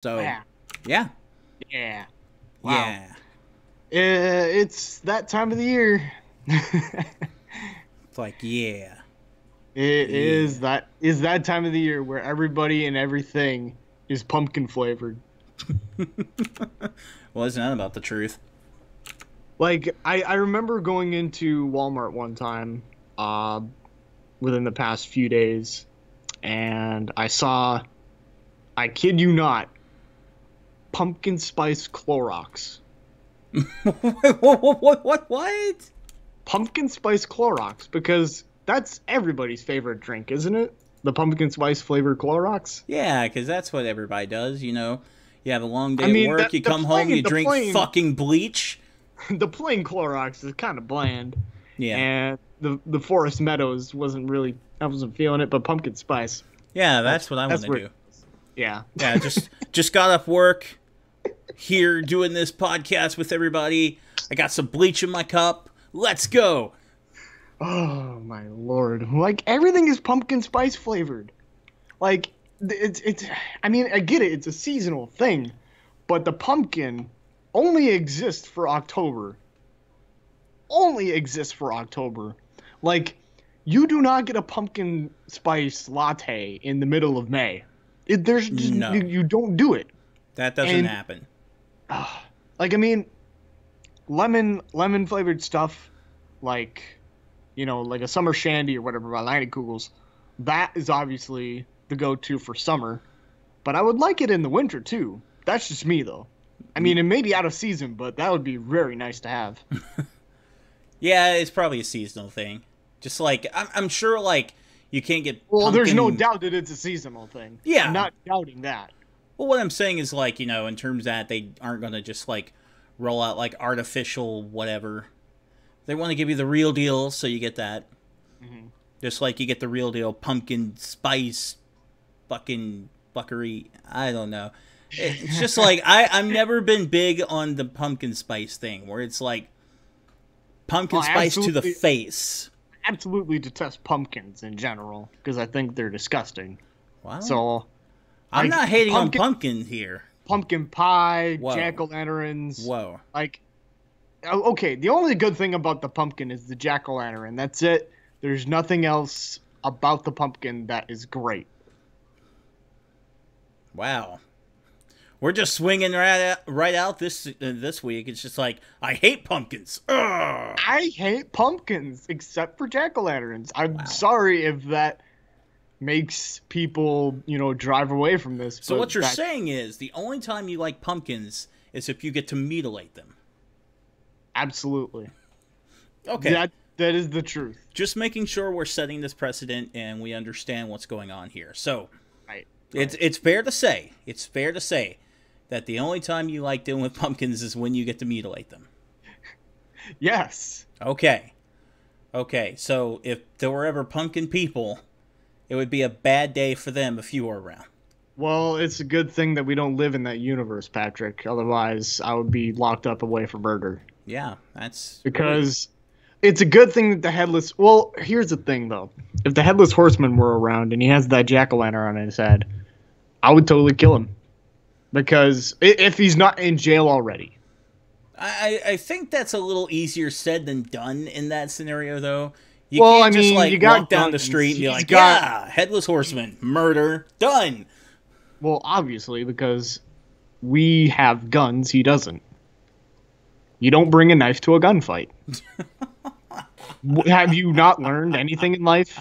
So, Yeah. yeah. Yeah. Wow. Yeah. It's that time of the year. It's like, yeah. It Yeah. is that time of the year where everybody and everything is pumpkin flavored. Well, isn't that about the truth? Like I remember going into Walmart one time, uh, within the past few days, and I saw, I kid you not, pumpkin spice Clorox. What? Pumpkin spice Clorox, because that's everybody's favorite drink, isn't it? The pumpkin spice flavored Clorox. Yeah, because that's what everybody does, you know. You have a long I day at mean, work, that you come home, you the drink plain fucking bleach. the plain Clorox is kind of bland, Yeah. and the Forest Meadows wasn't really, I wasn't feeling it, but pumpkin spice, Yeah, that's that's what I want that's to where, do. yeah. Yeah, just got off work, here doing this podcast with everybody. I got some bleach in my cup. Let's go. Oh my lord! Like everything is pumpkin spice flavored. Like it's. I mean, I get it. It's a seasonal thing, but the pumpkin only exists for October. Only exists for October. Like you do not get a pumpkin spice latte in the middle of May. There's just No, you don't do it. that doesn't And happen. like I mean, lemon flavored stuff, like like a summer shandy or whatever by Kugels, that is obviously the go-to for summer. But I would like it in the winter too. That's just me though. I mean, it may be out of season, but that would be very nice to have. Yeah, it's probably a seasonal thing. Just like I'm sure, like you can't get Well, there's no pumpkin. doubt that it's a seasonal thing. Yeah. I'm not doubting that. Well, what I'm saying is like in terms that they aren't gonna just like roll out like artificial whatever. They want to give you the real deal, so you get that. Hmm. Just like you get the real deal pumpkin spice, fucking fuckery. I don't know. It's just like I've never been big on the pumpkin spice thing, where it's like pumpkin Well, spice to the absolutely, face. absolutely detest pumpkins in general because I think they're disgusting. Wow. So, I'm like not hating on pumpkin here. pumpkin pie, Whoa. jack-o'-lanterns, Whoa. like okay, the only good thing about the pumpkin is the jack-o'-lantern. That's it. There's nothing else about the pumpkin that is great. Wow. We're just swinging right out this week. It's just like I hate pumpkins. Ugh. I hate pumpkins except for jack-o'-lanterns. I'm Wow. sorry if that makes people, drive away from this. So but what you're that- saying is the only time you like pumpkins is if you get to mutilate them. Absolutely. Okay. That is the truth. Just making sure we're setting this precedent and we understand what's going on here. So Right. it's fair to say. It's fair to say that the only time you like dealing with pumpkins is when you get to mutilate them. Yes. Okay. Okay. So if there were ever pumpkin people, it would be a bad day for them if you were around. Well, it's a good thing that we don't live in that universe, Patrick. Otherwise, I would be locked up away for murder. Yeah, that's Because it's a good thing that the headless. Well, here's the thing, though. If the headless horseman were around and he has that jack-o'-lantern on his head, I would totally kill him. Because if he's not in jail already. I think that's a little easier said than done in that scenario, though. You Well, can't I just mean, like you got walk down the guns. street and be He's like, got- "Yeah, headless horseman, murder, done." Well, obviously, because we have guns, he doesn't. You don't bring a knife to a gunfight. Have you not learned anything in life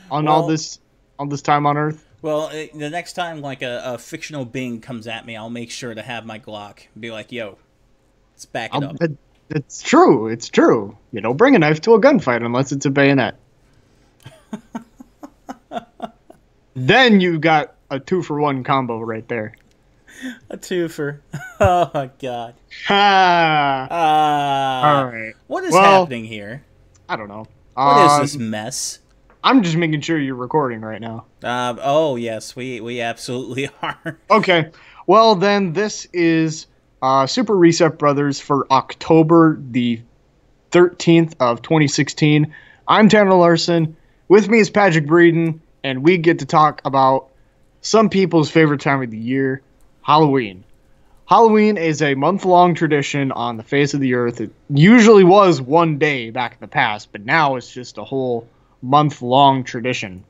on all Well- this time on Earth? Well, the next time like a fictional being comes at me, I'll make sure to have my Glock and be like, "Yo, let's back it up." It's true. It's true. You don't bring a knife to a gunfight unless it's a bayonet. Then you got a 2-for-1 combo right there. A twofer. Oh my god. Ha! Ah. All right. What is Well, happening here? I don't know. What is this mess? I'm just making sure you're recording right now. Oh yes, we absolutely are. Okay. Well, then this is Super Reset Brothers for October the 13th of 2016. I'm Tanner Larson. With me is Patrick Breeden, and we get to talk about some people's favorite time of the year, Halloween. Halloween is a month-long tradition on the face of the earth. It usually was one day back in the past, but now it's just a whole month-long tradition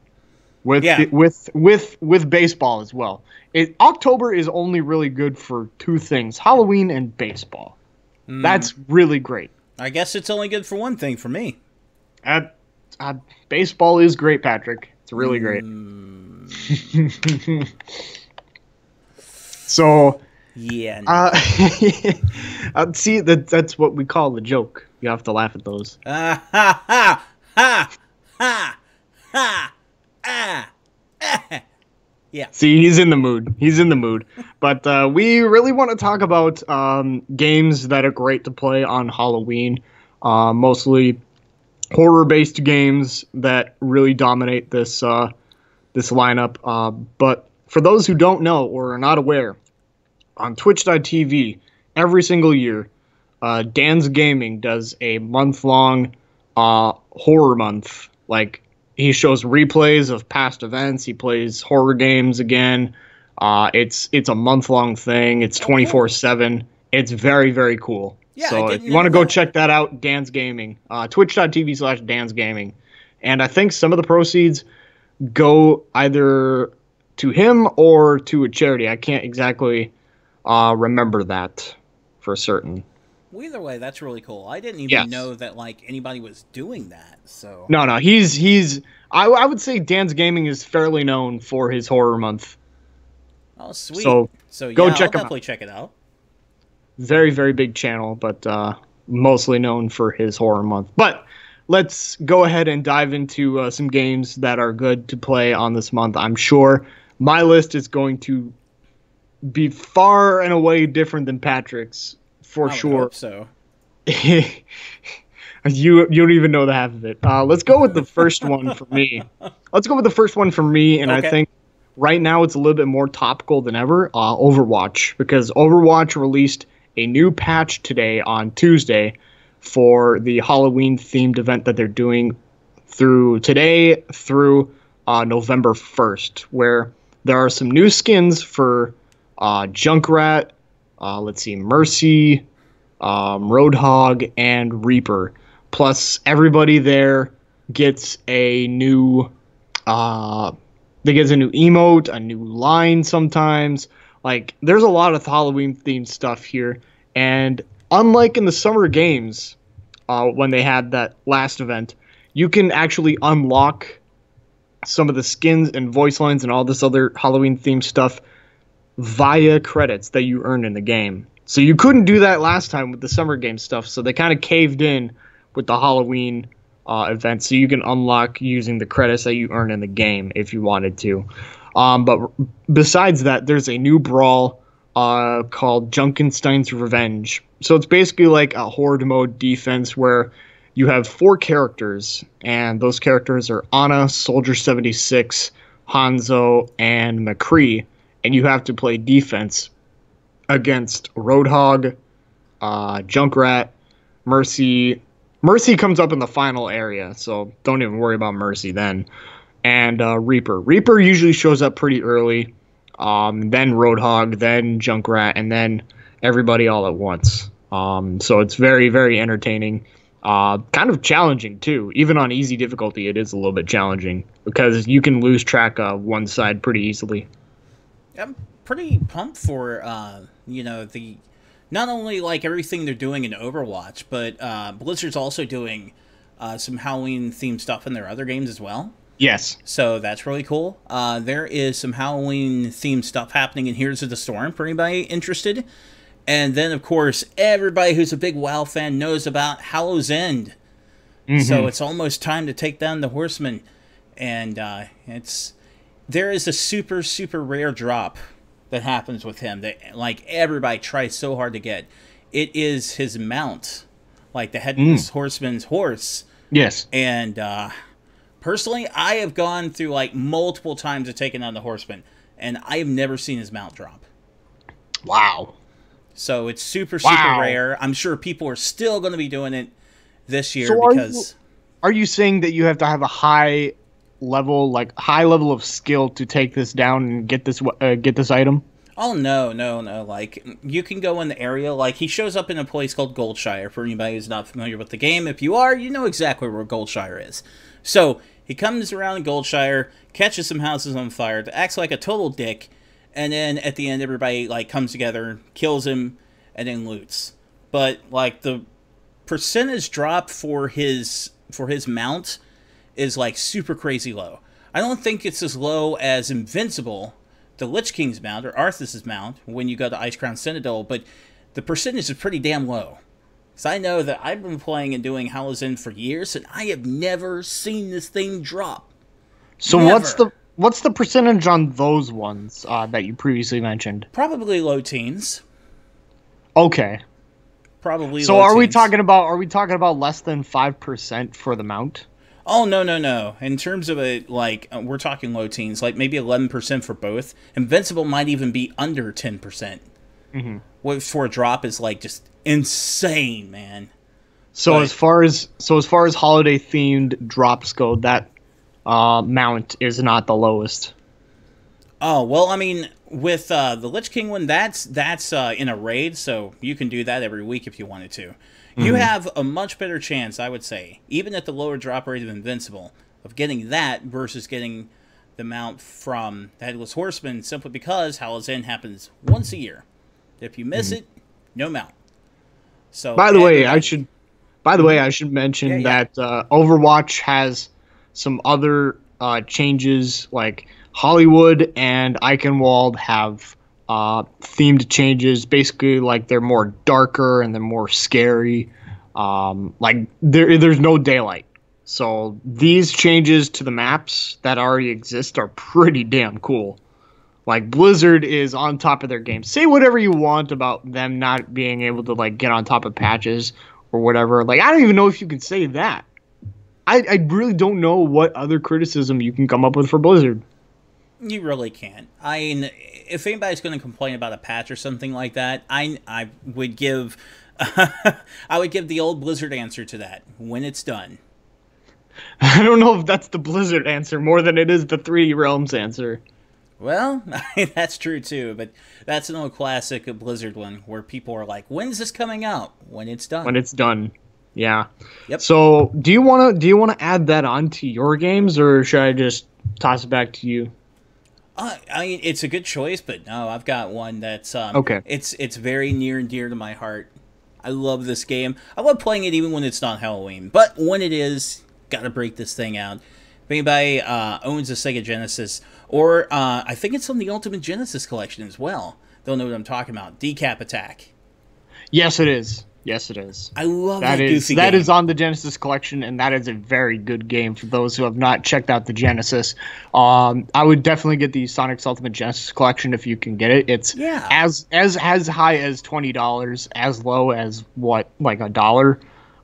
with Yeah. with baseball as well. October is only really good for two things: Halloween and baseball. That's really great. I guess it's only good for one thing for me. Uh, Baseball is great, Patrick. It's really great. So, Yeah. see, that's what we call the joke. You have to laugh at those. Ha ha ha ha ha ah. Yeah. See, he's in the mood. He's in the mood. But we really want to talk about games that are great to play on Halloween. Mostly horror-based games that really dominate this lineup. But for those who don't know or are not aware, on Twitch.tv, every single year, Dan's Gaming does a month-long horror month. Like, he shows replays of past events. He plays horror games again. It's a month-long thing. It's 24/7. It's very, very cool. Yeah, so if you want to go check that out, Dan's Gaming. Twitch.tv/Dan's Gaming. And I think some of the proceeds go either to him or to a charity. I can't exactly remember that for certain. Well, either way, that's really cool. I didn't even know that like anybody was doing that. So No, he's. I would say Dan's Gaming is fairly known for his horror month. Oh, sweet. So yeah, go I'll check him definitely out. check it out. Very, very big channel, but mostly known for his horror month. But let's go ahead and dive into some games that are good to play on this month. I'm sure my list is going to be far and away different than Patrick's, for I would sure. hope so. You don't even know the half of it. Let's go with the first one for me. And I Okay. think right now it's a little bit more topical than ever. Overwatch, because Overwatch released a new patch today on Tuesday for the Halloween themed event that they're doing through today through November 1st, where there are some new skins for Junkrat, Mercy, Roadhog, and Reaper. Plus, everybody there gets a new emote, a new line sometimes. Like, there's a lot of Halloween themed stuff here. And unlike in the summer games, when they had that last event, you can actually unlock some of the skins and voice lines and all this other Halloween themed stuff via credits that you earn in the game. So you couldn't do that last time with the summer game stuff, so they kind of caved in with the Halloween event, so you can unlock using the credits that you earn in the game if you wanted to. But besides that, there's a new brawl called Junkenstein's Revenge. So it's basically like a horde mode defense where you have 4 characters, and those characters are Ana, Soldier 76, Hanzo, and McCree, and you have to play defense against Roadhog, Junkrat, Mercy. Mercy comes up in the final area, so don't even worry about Mercy then. And Reaper. Reaper usually shows up pretty early, then Roadhog, then Junkrat, and then everybody all at once. So it's very, very entertaining. Kind of challenging, too. Even on easy difficulty, it is a little bit challenging, because you can lose track of one side pretty easily. I'm pretty pumped for the not only like everything they're doing in Overwatch, but Blizzard's also doing some Halloween themed stuff in their other games as well. Yes. So that's really cool. There is some Halloween themed stuff happening in Heroes of the Storm for anybody interested. And then, of course, everybody who's a big WoW fan knows about Hallow's End. Mm-hmm. So it's almost time to take down the Horseman. And there is a super, super rare drop that happens with him that like everybody tries so hard to get. It is his mount, like the headless horseman's horse. Yes. And personally, I have gone through like multiple times of taking on the horseman, and I have never seen his mount drop. Wow. So it's super, super rare. I'm sure people are still going to be doing it this year because. Are you saying that you have to have a high level of skill to take this down and get this item? Oh no, no, no! Like you can go in the area. Like he shows up in a place called Goldshire. For anybody who's not familiar with the game, if you are, you know exactly where Goldshire is. So he comes around Goldshire, catches some houses on fire, acts like a total dick, and then at the end, everybody like comes together, kills him, and then loots. But like the percentage drop for his mount is like super crazy low. I don't think it's as low as Invincible, the Lich King's mount, or Arthas' mount, when you go to Icecrown Citadel, but the percentage is pretty damn low. Because I know that I've been playing and doing Hallow's End for years, and I have never seen this thing drop. So Never. what's the percentage on those ones that you previously mentioned? Probably low teens. Okay. Probably So low are we teens. talking about less than 5% for the mount? Oh, no, no, no. In terms of it, like, we're talking low teens, like maybe 11% for both. Invincible might even be under 10%. Mm-hmm. What for a drop is, like, just insane, man. So But- as far as holiday themed drops go, that mount is not the lowest. Oh, well, I mean, with the Lich King one, that's in a raid, so you can do that every week if you wanted to. You have a much better chance, I would say, even at the lower drop rate of Invincible, of getting that versus getting the mount from the Headless Horseman, simply because Hallow's End happens once a year. If you miss it, no mount. So, By the way, everybody- I should mention Yeah, yeah. that Overwatch has some other changes, like Hollywood and Eichenwald have themed changes. Basically, like they're more darker and they're more scary. Like there's no daylight. So these changes to the maps that already exist are pretty damn cool. Like Blizzard is on top of their game. Say whatever you want about them not being able to like get on top of patches or whatever. Like I don't even know if you can say that. I really don't know what other criticism you can come up with for Blizzard. You really can't. I mean, if anybody's going to complain about a patch or something like that, I would give I would give the old Blizzard answer to that when it's done. I don't know if that's the Blizzard answer more than it is the 3D Realms answer. Well, that's true too, but that's an old classic Blizzard one where people are like, "When's this coming out?" When it's done. When it's done. Yeah. Yep. So, do you want to add that on to your games, or should I just toss it back to you? I mean, it's a good choice, but no, I've got one that's Okay. It's very near and dear to my heart. I love this game. I love playing it even when it's not Halloween, but when it is, gotta break this thing out. If anybody owns a Sega Genesis, or I think it's on the Ultimate Genesis collection as well, they'll know what I'm talking about. Decap Attack. Yes, it is. Yes, it is. I love that That goofy that game. is on the Genesis collection, and that is a very good game for those who have not checked out the Genesis. I would definitely get the Sonic's Ultimate Genesis collection if you can get it. It's Yeah. as high as $20, as low as what, like $1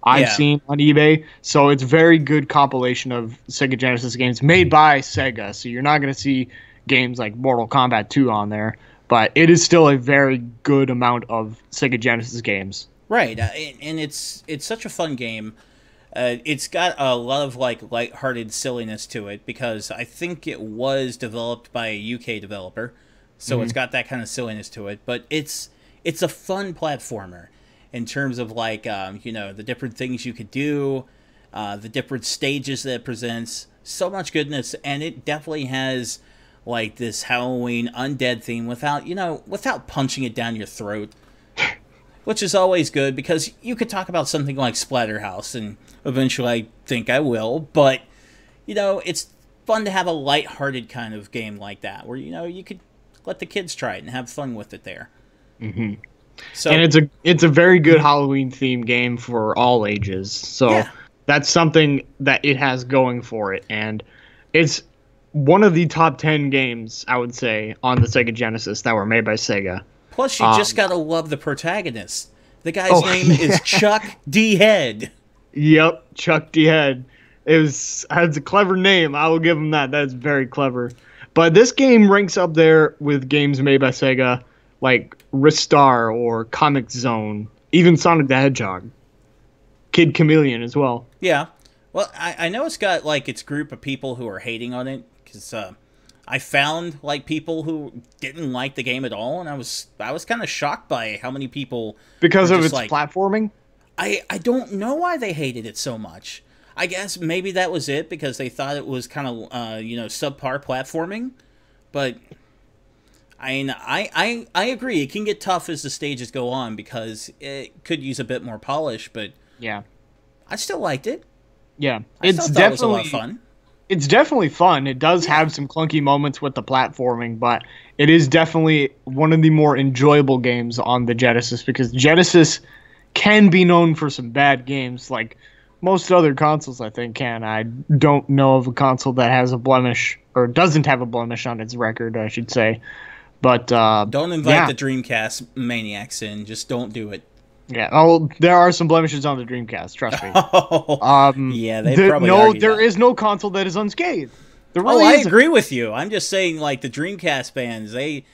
I've Yeah. seen on eBay. So it's a very good compilation of Sega Genesis games made by Sega. So you're not going to see games like Mortal Kombat 2 on there, but it is still a very good amount of Sega Genesis games. Right, and it's such a fun game. It's got a lot of like lighthearted silliness to it because I think it was developed by a UK developer, so it's got that kind of silliness to it. But it's a fun platformer in terms of like the different things you could do, the different stages that it presents. So much goodness, and it definitely has like this Halloween undead theme without punching it down your throat. Which is always good because you could talk about something like Splatterhouse, and eventually I think I will, but it's fun to have a lighthearted kind of game like that where you could let the kids try it and have fun with it there. Mm-hmm. So And it's a very good Halloween themed game for all ages. So Yeah. that's something that it has going for it, and it's one of the top 10 games I would say on the Sega Genesis that were made by Sega. plus you just gotta love the protagonist. The guy's Oh, name is Chuck D. Head. Yep, Chuck D. Head. It's a clever name. I will give him that. That's very clever. But this game ranks up there with games made by Sega like Ristar or Comic Zone, even Sonic the Hedgehog, Kid Chameleon as well. Yeah. Well, I know it's got like its group of people who are hating on it because I found like people who didn't like the game at all, and I was kind of shocked by how many people Because were of just its like, platforming? I don't know why they hated it so much. I guess maybe that was it, because they thought it was kind of subpar platforming. But I agree. It can get tough as the stages go on because it could use a bit more polish. But Yeah. I still liked it. Yeah. I still thought it was a lot of fun. It's definitely fun. It does have some clunky moments with the platforming, but it is definitely one of the more enjoyable games on the Genesis, because Genesis can be known for some bad games, like most other consoles, I think, can. I don't know of a console that has a blemish, or doesn't have a blemish on its record, I should say. But Don't invite yeah. the Dreamcast maniacs in. Just don't do it. Yeah. Oh, there are some blemishes on the Dreamcast. Trust me. Yeah, they probably argue there that. is no console that is unscathed. There Oh, really I isn't. agree with you. I'm just saying, like, the Dreamcast fans, they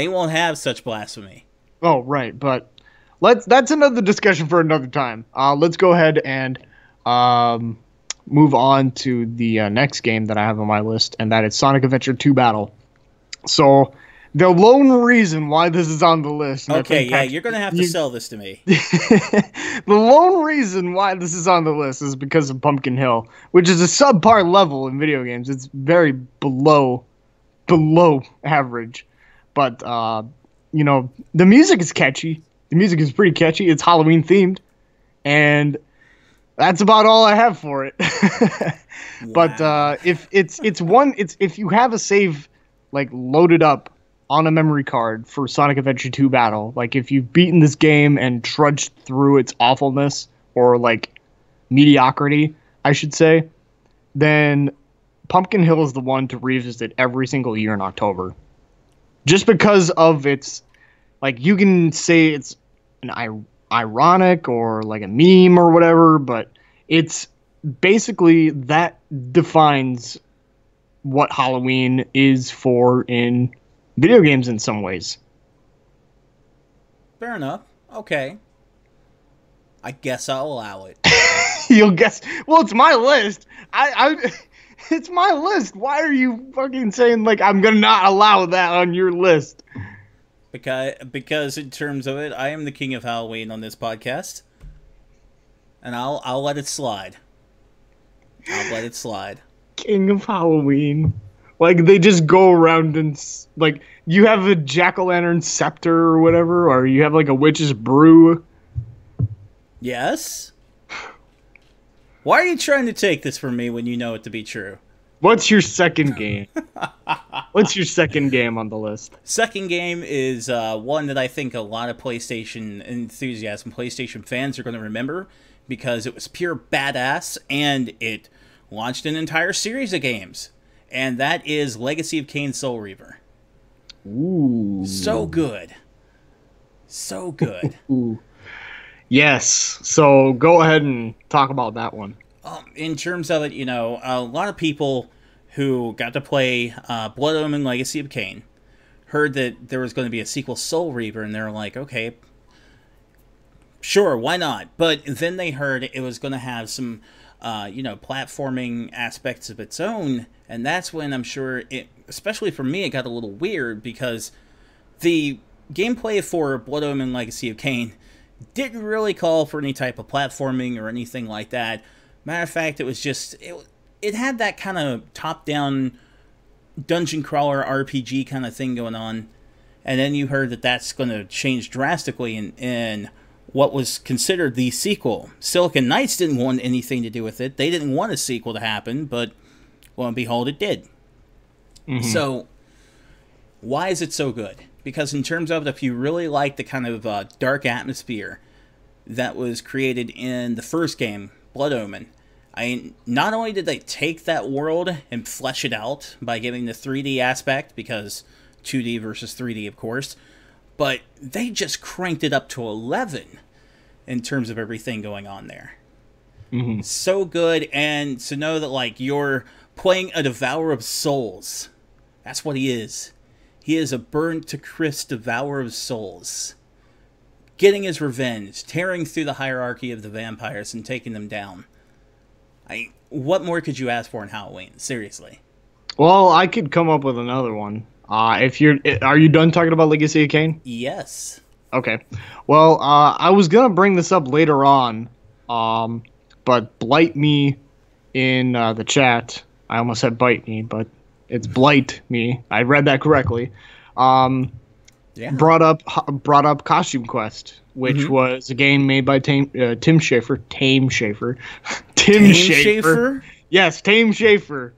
won't have such blasphemy. Oh, right, but that's another discussion for another time. Let's go ahead and move on to the next game that I have on my list, and that is Sonic Adventure 2 Battle. So, the lone reason why this is on the list. and I Okay, think yeah, Patrick, you're gonna have to sell this to me. the lone reason why this is on the list is because of Pumpkin Hill, which is a subpar level in video games. It's very below average, but the music is catchy. The music is pretty catchy. It's Halloween themed, and that's about all I have for it. But Wow. if you have a save like loaded up on a memory card for Sonic Adventure 2 Battle, like if you've beaten this game and trudged through its awfulness, or like mediocrity, I should say, then Pumpkin Hill is the one to revisit every single year in October. Just because of its, like, you can say it's an ironic or like a meme or whatever, but it's basically that defines what Halloween is for in video games in some ways. Fair enough. Okay. I guess I'll allow it. You'll guess. Well, it's my list. It's my list. Why are you fucking saying like I'm gonna not allow that on your list? Because in terms of it, I am the king of Halloween on this podcast. And I'll let it slide. I'll let it slide. King of Halloween. Like they just go around and like you have a jack-o'-lantern scepter or whatever, or you have like a witch's brew. Yes? Why are you trying to take this from me when you know it to be true? What's your second game? What's your second game on the list? Second game is one that I think a lot of PlayStation enthusiasts and PlayStation fans are going to remember, because it was pure badass and it launched an entire series of games. And that is Legacy of Kain Soul Reaver. Ooh. So good. So good. Ooh. Yes. So go ahead and talk about that one. In terms of it, a lot of people who got to play Blood Omen Legacy of Kain heard that there was going to be a sequel, Soul Reaver, and they're like, okay, sure, why not? But then they heard it was going to have some, platforming aspects of its own, and that's when I'm sure it, especially for me, it got a little weird, because the gameplay for Blood Omen Legacy of Kain didn't really call for any type of platforming or anything like that. Matter of fact, it was just, it had that kind of top-down dungeon crawler RPG kind of thing going on. And then you heard that that's going to change drastically in what was considered the sequel. Silicon Knights didn't want anything to do with it. They didn't want a sequel to happen, but lo and behold, it did. Mm-hmm. So, why is it so good? Because in terms of, if you really like the kind of dark atmosphere that was created in the first game, Blood Omen, not only did they take that world and flesh it out by giving the 3D aspect, because 2D versus 3D, of course, but they just cranked it up to 11 in terms of everything going on there. Mm-hmm. So good, and to know that, like, you're playing a Devourer of Souls. That's what he is. He is a burnt-to-crisp Devourer of Souls. Getting his revenge, tearing through the hierarchy of the vampires and taking them down. What more could you ask for in Halloween? Seriously. Well, I could come up with another one. If you're, are you done talking about Legacy of Kain? Yes. Okay. Well, I was gonna bring this up later on, but Blight Me in the chat. I almost said Bite Me, but it's Blight Me. I read that correctly. Yeah. Brought up Costume Quest, which was a game made by Tim Schafer. Tim Schafer. Yes, Tim Schafer.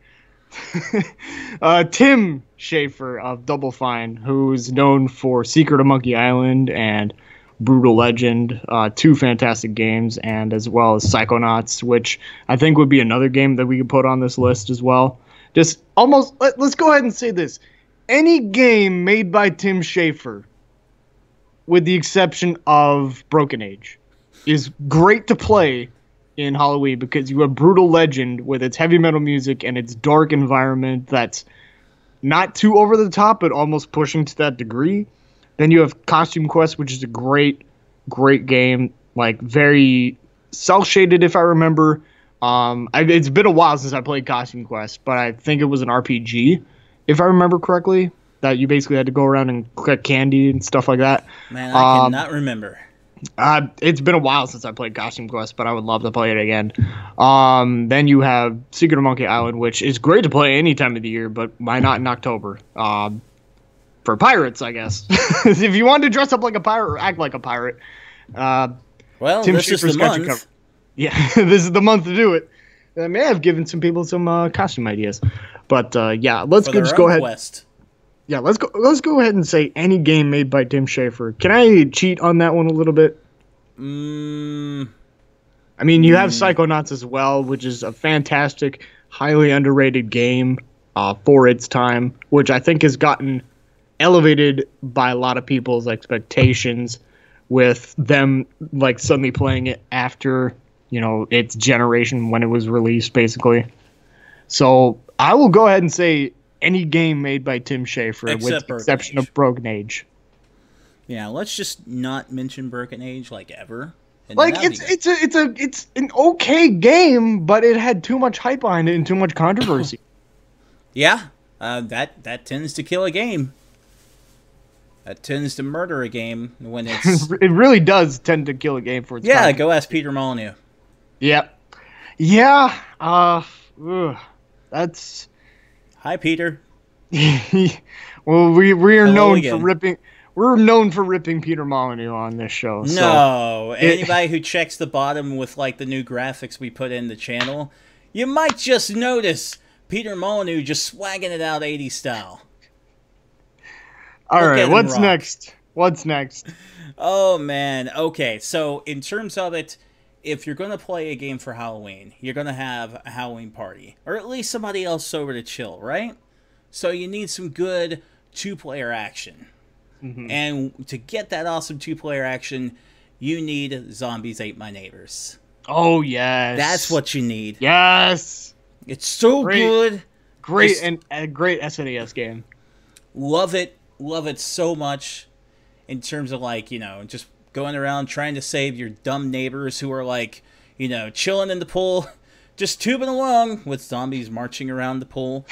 Tim Schafer of Double Fine, who's known for Secret of Monkey Island and Brutal Legend, two fantastic games, and as well as Psychonauts, which I think would be another game that we could put on this list as well. Just almost, let's go ahead and say this. Any game made by Tim Schafer, with the exception of Broken Age, is great to play in Halloween because you have Brutal Legend with its heavy metal music and its dark environment that's not too over the top, but almost pushing to that degree. Then you have Costume Quest, which is a great game, like very cel-shaded, if I remember. It's been a while since I played Costume Quest, but I think it was an RPG, if I remember correctly, that you basically had to go around and collect candy and stuff like that. Man, I cannot remember. It's been a while since I played Costume Quest, but I would love to play it again. Then you have Secret of Monkey Island, which is great to play any time of the year, but why not in October? For pirates, I guess. If you want to dress up like a pirate or act like a pirate. Well, Tim this is Schafer's the got you month. covered. Yeah, this is the month to do it. I may have given some people some costume ideas, but yeah, let's For just their go own ahead. quest. Yeah, let's go ahead and say any game made by Tim Schafer. Can I cheat on that one a little bit? I mean, you have Psychonauts as well, which is a fantastic, highly underrated game for its time, which I think has gotten elevated by a lot of people's expectations with them like suddenly playing it after, its generation when it was released, basically. So I will go ahead and say any game made by Tim Schafer, with the exception of Broken Age. Yeah, let's just not mention Broken Age like ever. Like it's an okay game, but it had too much hype behind it and too much controversy. Yeah, that tends to kill a game. That tends to murder a game when it's. It really does tend to kill a game for its Yeah, time. go ask Peter Molyneux. Yep. Yeah. That's. Hi, Peter. Well, we are Hello known again. for ripping. We're known for ripping Peter Molyneux on this show. So. No, anybody who checks the bottom with like the new graphics we put in the channel, you might just notice Peter Molyneux just swagging it out 80s style. All Look right, at him what's rock. next? What's next? Oh man, okay. So in terms of it, if you're gonna play a game for Halloween, you're gonna have a Halloween party, or at least somebody else sober to chill, right? So you need some good two-player action. And to get that awesome two-player action, you need Zombies Ate My Neighbors. Oh yes, That's what you need. Yes, It's so Great. good. great Just- and a great SNES game. Love it so much. In terms of like, just going around trying to save your dumb neighbors who are like, chilling in the pool, just tubing along with zombies marching around the pool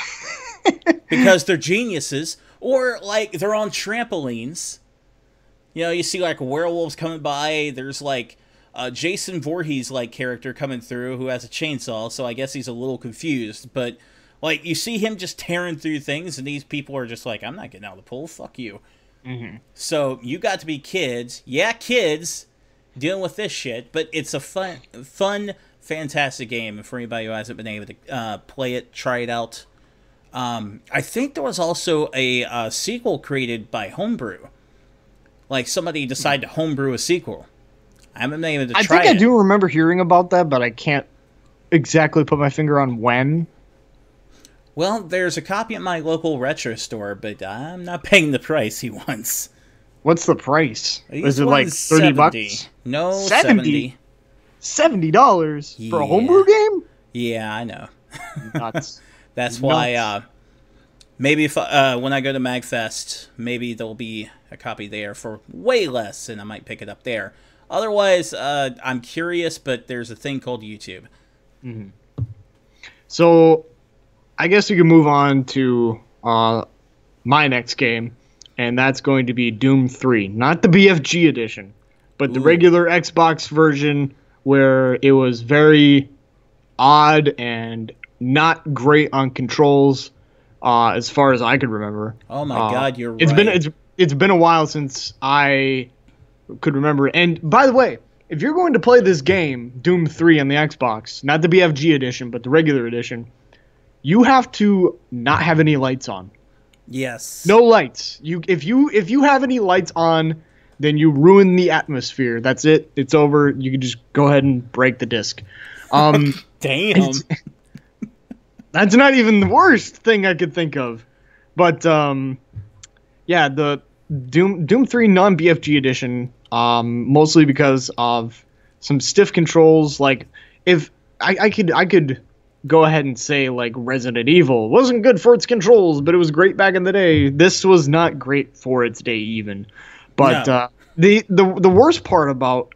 because they're geniuses, or like they're on trampolines. You see like werewolves coming by. There's like Jason Voorhees like character coming through who has a chainsaw, so I guess he's a little confused, but like you see him just tearing through things, and these people are just like, I'm not getting out of the pool, fuck you. So you got to be kids, dealing with this shit, but it's a fun, fantastic game for anybody who hasn't been able to play it, try it out. I think there was also a sequel created by Homebrew. Like somebody decided to homebrew a sequel. I haven't been able to try it. I think I do remember hearing about that, but I can't exactly put my finger on when. Well, there's a copy at my local retro store, but I'm not paying the price he wants. What's the price? He's Is it like wanting 30 $70. bucks? No, 70? $70. $70 for a Yeah. homebrew game? Yeah, I know. Nuts. That's why Nuts. maybe if when I go to MagFest, maybe there'll be a copy there for way less, and I might pick it up there. Otherwise, I'm curious, but there's a thing called YouTube. So, I guess we can move on to my next game, and that's going to be Doom 3. Not the BFG edition, but the Ooh. regular Xbox version where it was very odd and not great on controls, as far as I could remember. Oh my God, you're It's been right. it's been a while since I could remember. And by the way, if you're going to play this game, Doom 3 on the Xbox, not the BFG edition, but the regular edition, you have to not have any lights on. Yes. No lights. If you have any lights on, then you ruin the atmosphere. That's it. It's over. You can just go ahead and break the disc. Damn. That's not even the worst thing I could think of. But yeah, the Doom 3 non BFG edition, mostly because of some stiff controls. Like if I could go ahead and say like Resident Evil wasn't good for its controls, but it was great back in the day. This was not great for its day even. But No. the worst part about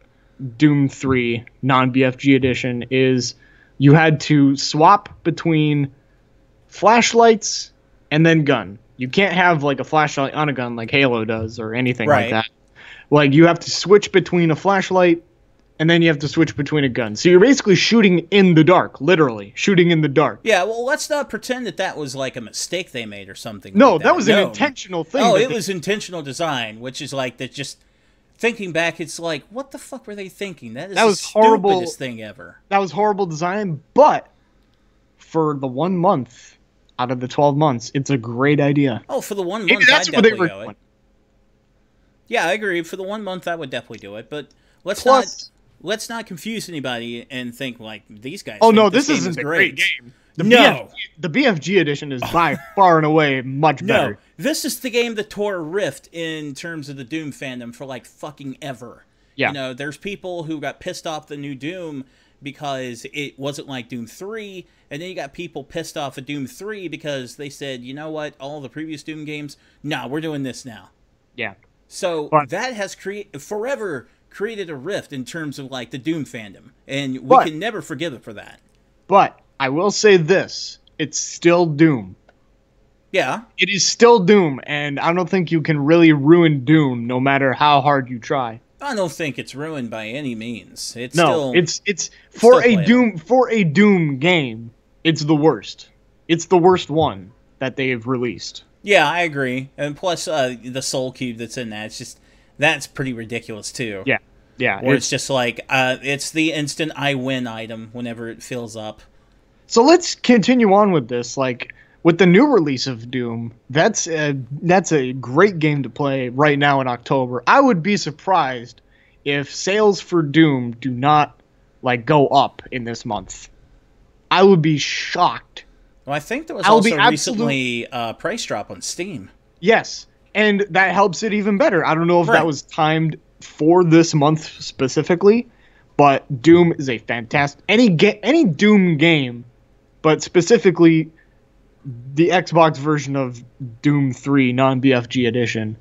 Doom 3 non BFG edition is you had to swap between flashlights and then gun. You can't have like a flashlight on a gun like Halo does or anything like Right. that. Like you have to switch between a flashlight and then you have to switch between a gun. So you're basically shooting in the dark, literally shooting in the dark. Yeah, well, let's not pretend that that was like a mistake they made or something. No, like that was an No. intentional thing. Oh, that it they- was intentional design, which is like that. Just thinking back, it's like, what the fuck were they thinking? That is That was the horrible. stupidest thing ever. that was horrible design, but for the 1 month out of the 12 months, it's a great idea. Oh, for the one Maybe month, that's I'd what they definitely were go doing. it. Yeah, I agree. For the 1 month, I would definitely do it. But let's Plus, let's not confuse anybody and think like these guys. oh think no, this this game isn't is a great game. The No. the BFG edition is by far and away much No, better. this is the game that tore a rift in terms of the Doom fandom for like fucking ever. Yeah. You know, there's people who got pissed off the new Doom because it wasn't like Doom 3, and then you got people pissed off at Doom 3 because they said, you know what, all the previous Doom games, nah, we're doing this now. Yeah. So But- that has forever created a rift in terms of like the Doom fandom, and we But- can never forgive it for that. But I will say this, it's still Doom. Yeah, It is still Doom, and I don't think you can really ruin Doom no matter how hard you try. I don't think it's ruined by any means. It's No, still it's for still a Doom game, it's the worst. It's the worst one that they have released. Yeah, I agree. And plus, the Soul Cube that's in that, that's pretty ridiculous too. Yeah. Yeah. Where it's just like, it's the instant I win item whenever it fills up. So let's continue on with this. Like with the new release of Doom, that's a great game to play right now in October. I would be surprised if sales for Doom do not like go up in this month. I would be shocked. Well, I think there was I'll be also recently a price drop on Steam. Yes, and that helps it even better. I don't know if Right. that was timed for this month specifically, but Doom is a fantastic any Doom game, but specifically the Xbox version of Doom 3 non-BFG edition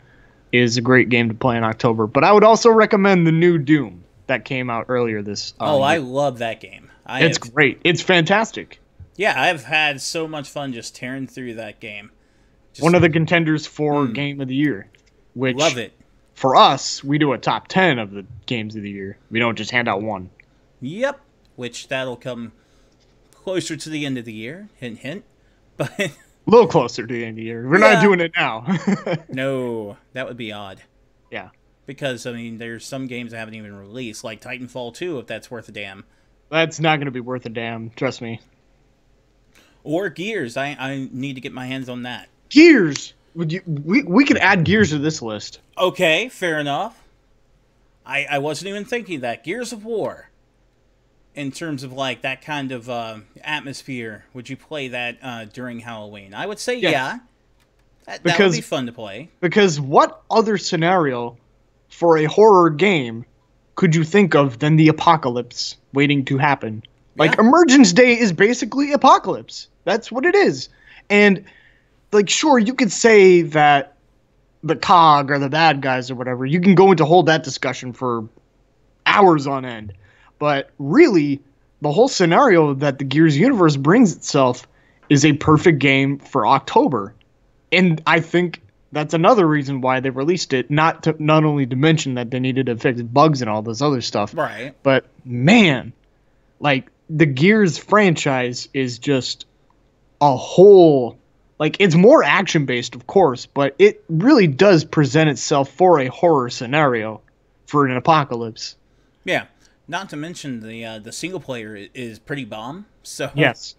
is a great game to play in October. But I would also recommend the new Doom that came out earlier this I year. love that game. It's great. It's fantastic. Yeah, I've had so much fun just tearing through that game. Just One of the contenders for Game of the Year, which love it. for us, we do a top 10 of the games of the year. We don't just hand out one. Yep, which that'll come closer to the end of the year. Hint, hint. But A little closer to the end of the year. We're Yeah. not doing it now. no, that would be odd. Yeah. Because, I mean, there's some games that haven't even released, like Titanfall 2, if that's worth a damn. That's not going to be worth a damn. Trust me. Or Gears. I need to get my hands on that. Gears. We could add Gears to this list. Okay, fair enough. I wasn't even thinking that. Gears of War. In terms of, like, that kind of atmosphere, would you play that during Halloween? I would say yeah. That would Because- be fun to play. Because what other scenario for a horror game could you think of than the apocalypse waiting to happen? Like, Yeah. Emergence Day is basically apocalypse. That's what it is. And, like, sure, you could say that the COG or the bad guys or whatever, you can go into hold that discussion for hours on end. But really, the whole scenario that the Gears universe brings itself is a perfect game for October. And I think that's another reason why they released it, not only to mention that they needed to fix bugs and all this other stuff. Right. But man, like the Gears franchise is just a whole, like, it's more action based, of course, but it really does present itself for a horror scenario for an apocalypse. Yeah. Not to mention the single player is pretty bomb. So yes,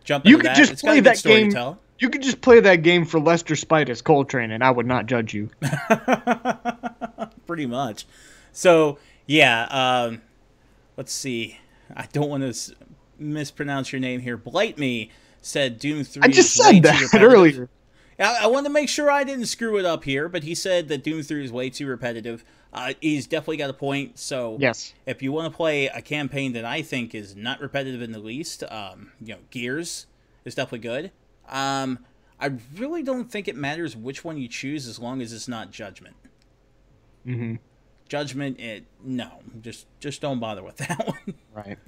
jump you into could that. just It's play got a good that story game. to tell. You could just play that game for Lester Spite as Coltrane, and I would not judge you. Pretty much. So yeah, let's see. I don't want to mispronounce your name here. Blight Me said Doom 3 I just is way said too that repetitive. earlier. I want to make sure I didn't screw it up here, but he said that Doom 3 is way too repetitive. He's definitely got a point. So Yes. if you want to play a campaign that I think is not repetitive in the least, Gears is definitely good. I really don't think it matters which one you choose as long as it's not Judgment. Mm-hmm. Judgment, no, just don't bother with that one. Right.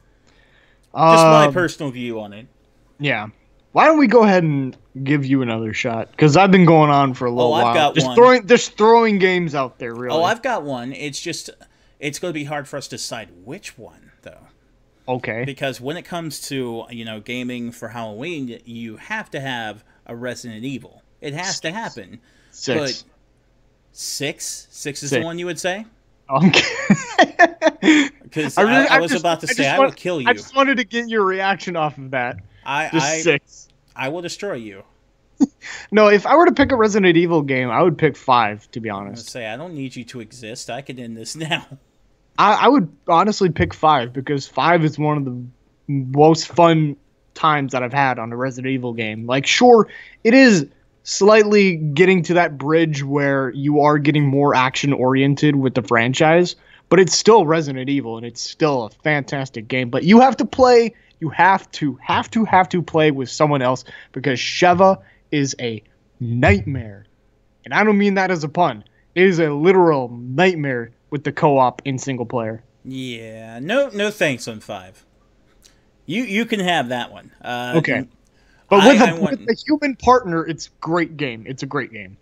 Just my personal view on it. Yeah. Why don't we go ahead and give you another shot? Because I've been going on for a little while. I've got one. Just throwing games out there, really. Oh, I've got one. It's going to be hard for us to decide which one, though. Okay. Because when it comes to, gaming for Halloween, you have to have a Resident Evil. It has to happen. 6. But 6? 6 is the one you would say? Because I was about to say, I will kill you. I just wanted to get your reaction off of that. Just 6. I will destroy you. No, if I were to pick a Resident Evil game, I would pick 5, to be I honest. would say, I don't need you to exist. I can end this now. I would honestly pick 5 because 5 is one of the most fun times that I've had on a Resident Evil game. Like, sure, it is slightly getting to that bridge where you are getting more action oriented with the franchise, but it's still Resident Evil and it's still a fantastic game. But you have to play, you have to play with someone else because Sheva is a nightmare. And I don't mean that as a pun. It is a literal nightmare with the co-op in single player. Yeah, no thanks on 5. You can have that one. Okay. But with a human partner, it's a great game. It's a great game.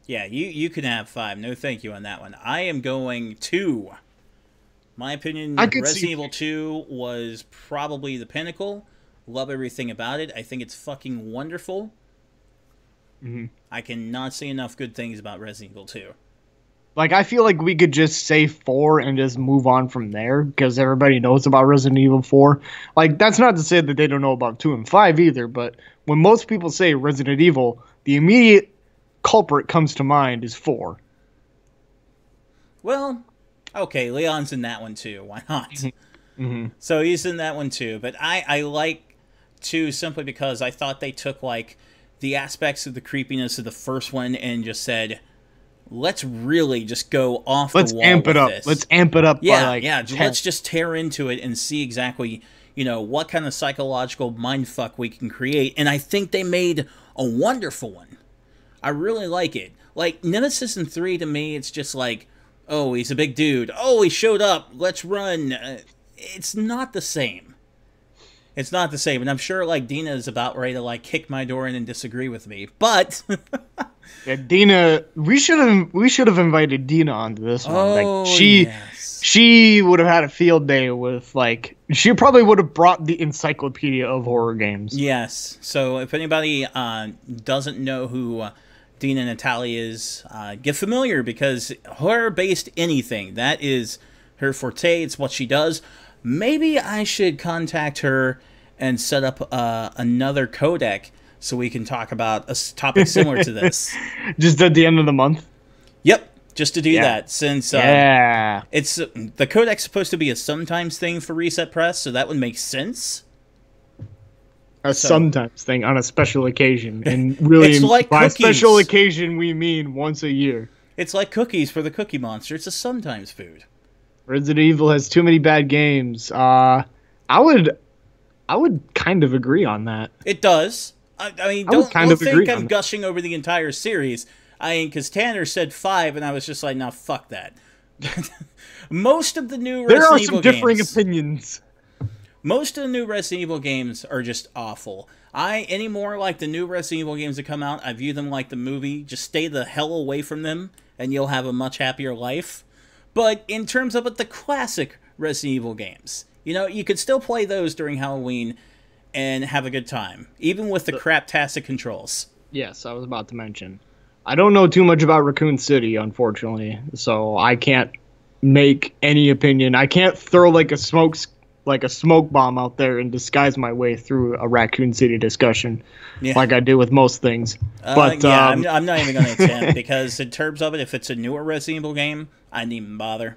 Yeah, you can have 5. No thank you on that one. I am going 2. My opinion, Resident Evil 2 was probably the pinnacle. Love everything about it. I think it's fucking wonderful. Mm-hmm. I cannot say enough good things about Resident Evil 2. Like, I feel like we could just say 4 and just move on from there because everybody knows about Resident Evil 4. Like, that's not to say that they don't know about 2 and 5 either, but when most people say Resident Evil, the immediate culprit comes to mind is 4. Well, okay, Leon's in that one too. Why not? Mm-hmm. So he's in that one too. But I like 2 simply because I thought they took, like, the aspects of the creepiness of the first one and just said, let's really just go off the wall. Let's amp it up. This. Let's amp it up. Yeah, let's just tear into it and see exactly, what kind of psychological mindfuck we can create. And I think they made a wonderful one. I really like it. Like, Nemesis in 3, to me, it's just like, oh, he's a big dude. Oh, he showed up. Let's run. It's not the same. It's not the same. And I'm sure, like, Dina is about ready to, like, kick my door in and disagree with me. But... Yeah, Dina, we should have invited Dina onto this one. Oh, she would have had a field day with, like, she probably would have brought the encyclopedia of horror games. Yes. So if anybody doesn't know who Dina Natalia is, get familiar because horror-based anything, that is her forte. It's what she does. Maybe I should contact her and set up another codec so we can talk about a topic similar to this. Just at the end of the month? Yep, just to do that. Since it's the codec's supposed to be a sometimes thing for Reset Press, so that would make sense. Sometimes thing on a special occasion. And really, it's like by cookies. Special occasion, we mean once a year. It's like cookies for the Cookie Monster. It's a sometimes food. Resident Evil has too many bad games. I would kind of agree on that. It does. I mean, don't think I'm gushing over the entire series. Because Tanner said 5, and I was just like, nah, fuck that. Most of the new Resident Evil games... There are some differing opinions. Most of the new Resident Evil games are just awful. Anymore like the new Resident Evil games that come out, I view them like the movie. Just stay the hell away from them, and you'll have a much happier life. But in terms of the classic Resident Evil games, you could still play those during Halloween and have a good time, even with the craptastic controls. Yes, I was about to mention. I don't know too much about Raccoon City, unfortunately, so I can't make any opinion. I can't throw like a smoke bomb out there and disguise my way through a Raccoon City discussion, like I do with most things. But I'm not even going to attempt, because in terms of it, if it's a newer Resident Evil game, I didn't even bother.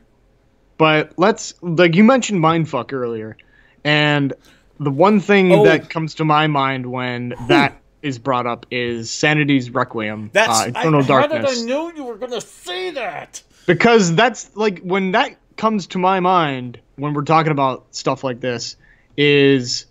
But you mentioned Mindfuck earlier, and the one thing that comes to my mind when that is brought up is Sanity's Requiem, Eternal Darkness. How did I know you were going to say that? Because that's, when that comes to my mind when we're talking about stuff like this is,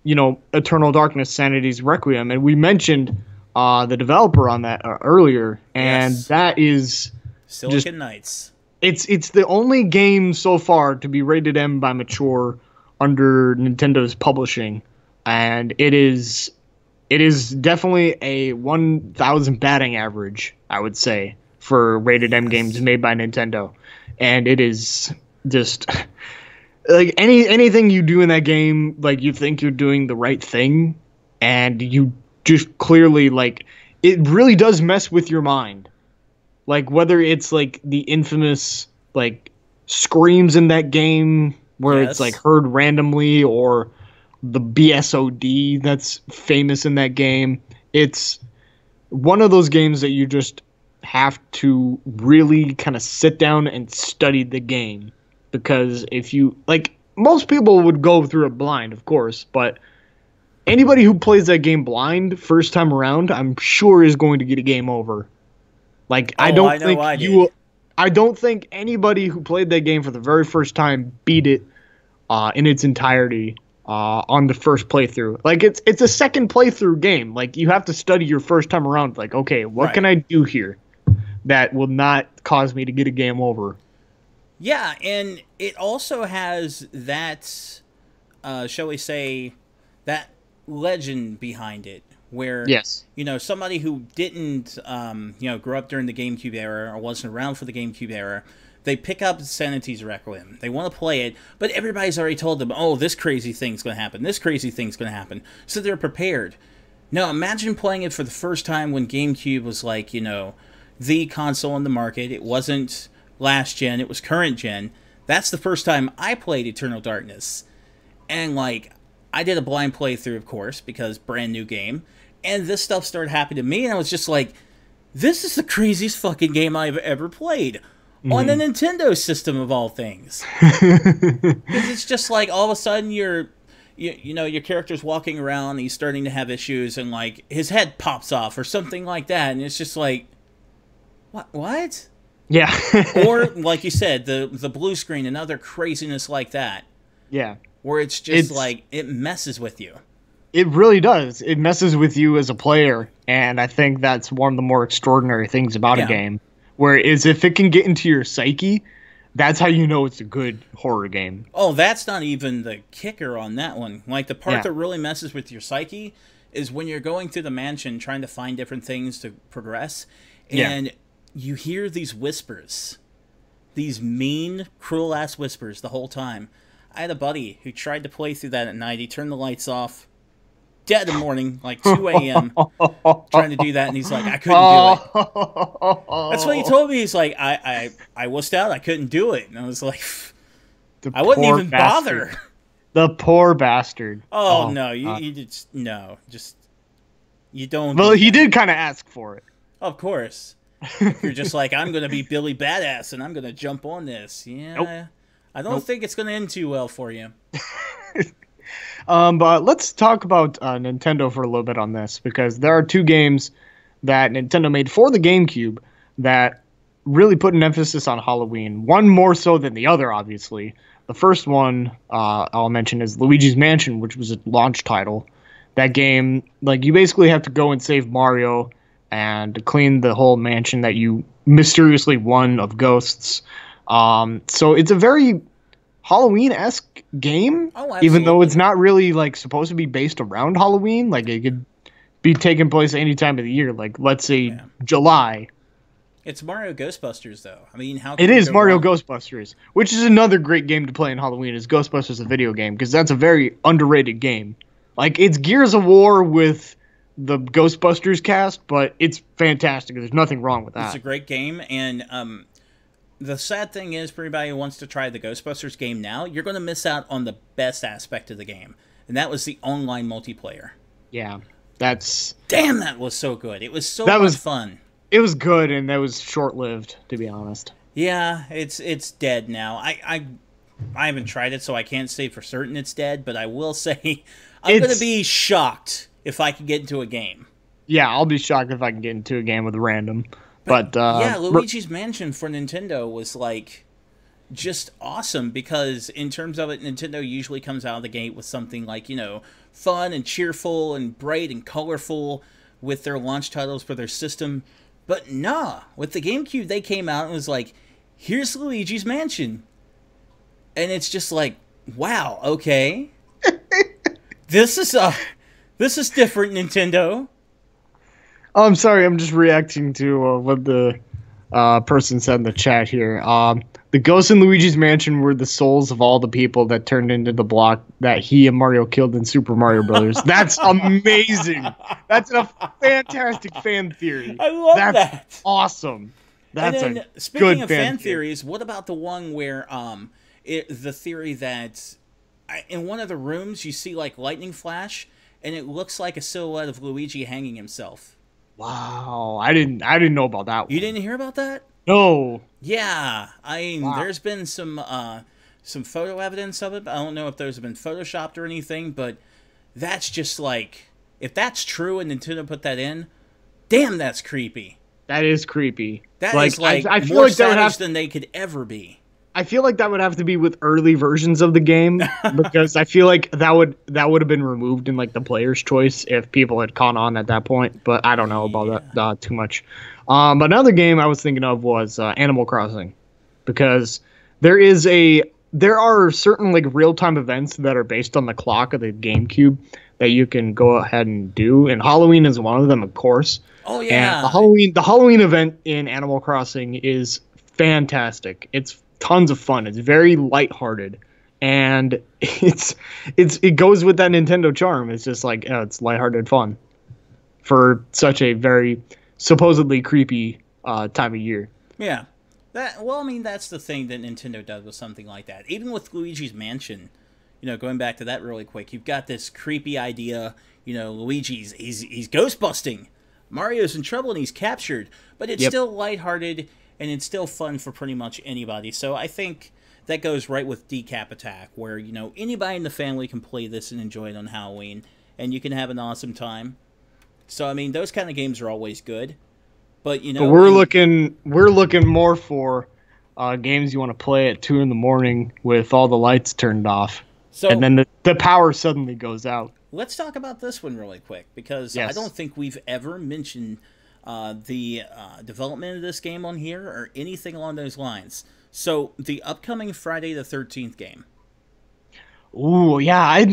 Eternal Darkness, Sanity's Requiem. And we mentioned the developer on that earlier, and that is Silicon Knights. It's the only game so far to be rated M by mature under Nintendo's publishing, and it is definitely a 1,000 batting average, I would say, for rated M games made by Nintendo. And it is just anything you do in that game, you think you're doing the right thing, and you just clearly it really does mess with your mind. Whether it's the infamous screams in that game where it's heard randomly, or the BSOD that's famous in that game. It's one of those games that you just have to really kind of sit down and study the game, because if you most people would go through it blind, of course, but anybody who plays that game blind first time around, I'm sure is going to get a game over. I don't think anybody who played that game for the very first time beat it in its entirety on the first playthrough. It's a second playthrough game. You have to study your first time around. Okay, what can I do here that will not cause me to get a game over? Yeah, and it also has that, shall we say, that legend behind it. Where, somebody who didn't, grow up during the GameCube era or wasn't around for the GameCube era, they pick up Sanity's Requiem. They want to play it, but everybody's already told them, oh, this crazy thing's going to happen. This crazy thing's going to happen. So they're prepared. Now, imagine playing it for the first time when GameCube was the console on the market. It wasn't last gen. It was current gen. That's the first time I played Eternal Darkness. And, I did a blind playthrough, of course, because brand new game. And this stuff started happening to me, and I was just this is the craziest fucking game I've ever played. On a Nintendo system, of all things. Because it's just all of a sudden your character's walking around, and he's starting to have issues, and his head pops off or something like that, and it's just what? Yeah. Or, like you said, the blue screen and other craziness like that. Yeah. Where it's just it messes with you. It really does. It messes with you as a player, and I think that's one of the more extraordinary things about a game. Whereas if it can get into your psyche, that's how you know it's a good horror game. Oh, that's not even the kicker on that one. The part that really messes with your psyche is when you're going through the mansion trying to find different things to progress, and you hear these whispers. These mean, cruel-ass whispers the whole time. I had a buddy who tried to play through that at night. He turned the lights off. Dead in the morning, 2 a.m., trying to do that, and he's I couldn't do it. That's what he told me. He's I wussed out. I couldn't do it. And I was I wouldn't even bother. The poor bastard. Oh no, you just, no. Just, you don't. Well, he did kind of ask for it. Of course. You're just I'm going to be Billy Badass, and I'm going to jump on this. Yeah. Nope. I don't think it's going to end too well for you. But let's talk about Nintendo for a little bit on this, because there are two games that Nintendo made for the GameCube that really put an emphasis on Halloween. One more so than the other, obviously. The first one I'll mention is Luigi's Mansion, which was a launch title. That game, you basically have to go and save Mario and clean the whole mansion that you mysteriously won of ghosts. So it's a very Halloween-esque game, Oh, even though it's absolutely. not really like supposed to be based around Halloween. Like it could be taking place any time of the year. Like let's say Yeah. July. It's Mario Ghostbusters, though. I mean, how It can you is go Mario wrong? Ghostbusters, which is another great game to play in Halloween. Is Ghostbusters a video game? Because that's a very underrated game. Like it's Gears of War with the Ghostbusters cast, but it's fantastic. There's nothing wrong with It's a that. great game, and the sad thing is, for anybody who wants to try the Ghostbusters game now, you're going to miss out on the best aspect of the game, and that was the online multiplayer. Yeah, that's Damn, that was so good. It was so that much was fun. it was good, and that was short lived, to be honest. Yeah, it's dead now. I haven't tried it, so I can't say for certain it's dead, but I will say I'm going to It's be shocked if I can get into a game. Yeah, I'll be shocked if I can get into a game with random. But But yeah, Luigi's Mansion for Nintendo was like just awesome because in terms of it, Nintendo usually comes out of the gate with something like, fun and cheerful and bright and colorful with their launch titles for their system. But nah, with the GameCube, they came out and was like, here's Luigi's Mansion. And it's just like, wow, okay. This is this is different, Nintendo. oh, I'm sorry, I'm just reacting to what the person said in the chat here. The ghosts in Luigi's Mansion were the souls of all the people that turned into the block that he and Mario killed in Super Mario Brothers. That's amazing. That's a fantastic fan theory. I love That's that. awesome. And That's then, a speaking good of fan fan theory. theories, what about the one where the theory that in one of the rooms you see like lightning flash, and it looks like a silhouette of Luigi hanging himself. Wow, I didn't know about that You one. didn't hear about that? No. Yeah, I mean, Wow. there's been some photo evidence of it. But I don't know if those have been photoshopped or anything, but that's just like if that's true and Nintendo put that in, damn, that's creepy. That is creepy. That Like is like I feel more like that would savage have than they could ever be. I feel like that would have to be with early versions of the game because I feel like that would have been removed in like the player's choice if people had caught on at that point. But I don't know about that too much. But another game I was thinking of was Animal Crossing because there are certain like real time events that are based on the clock of the GameCube that you can go ahead and do, and Halloween is one of them, of course. Oh And yeah, the Halloween event in Animal Crossing is fantastic. It's tons of fun. It's very lighthearted, and it goes with that Nintendo charm. It's just like it's lighthearted fun for such a very supposedly creepy time of year. yeah. I mean, that's the thing that Nintendo does with something like that. Even with Luigi's Mansion, going back to that really quick, you've got this creepy idea. Luigi's he's ghost busting. Mario's in trouble and he's captured, but it's Yep. still lighthearted and it's still fun for pretty much anybody. So I think that goes right with Decap Attack, where anybody in the family can play this and enjoy it on Halloween, and you can have an awesome time. So I mean, those kind of games are always good. But But we're looking more for games you want to play at 2 in the morning with all the lights turned off, so and then the power suddenly goes out. let's talk about this one really quick because I Yes. don't think we've ever mentioned the development of this game on here or anything along those lines. So the upcoming Friday the 13th game. Ooh, yeah,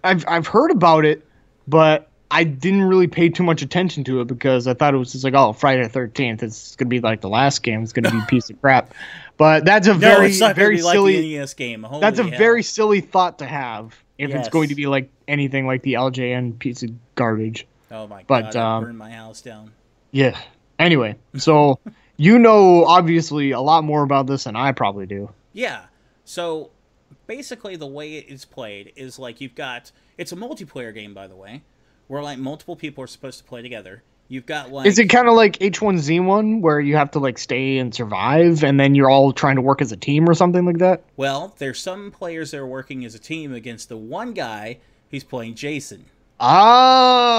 I've heard about it, but I didn't really pay too much attention to it because I thought it was just like, oh, Friday the 13th. It's gonna be like the last game. It's gonna be a piece of crap. But that's a No, very it's not going to very be like silly. the NES game. Holy That's a hell. very silly thought to have if it's Yes. going to be like anything like the LJN piece of garbage. Oh my But, god! I burned my house down. Yeah. Anyway, so obviously a lot more about this than I probably do. Yeah. So basically, the way it is played is like it's a multiplayer game, by the way, where like multiple people are supposed to play together. You've got like Is it kind of like H1Z1 where you have to like stay and survive and then you're all trying to work as a team or something like that? well, there's some players that are working as a team against the one guy who's playing Jason.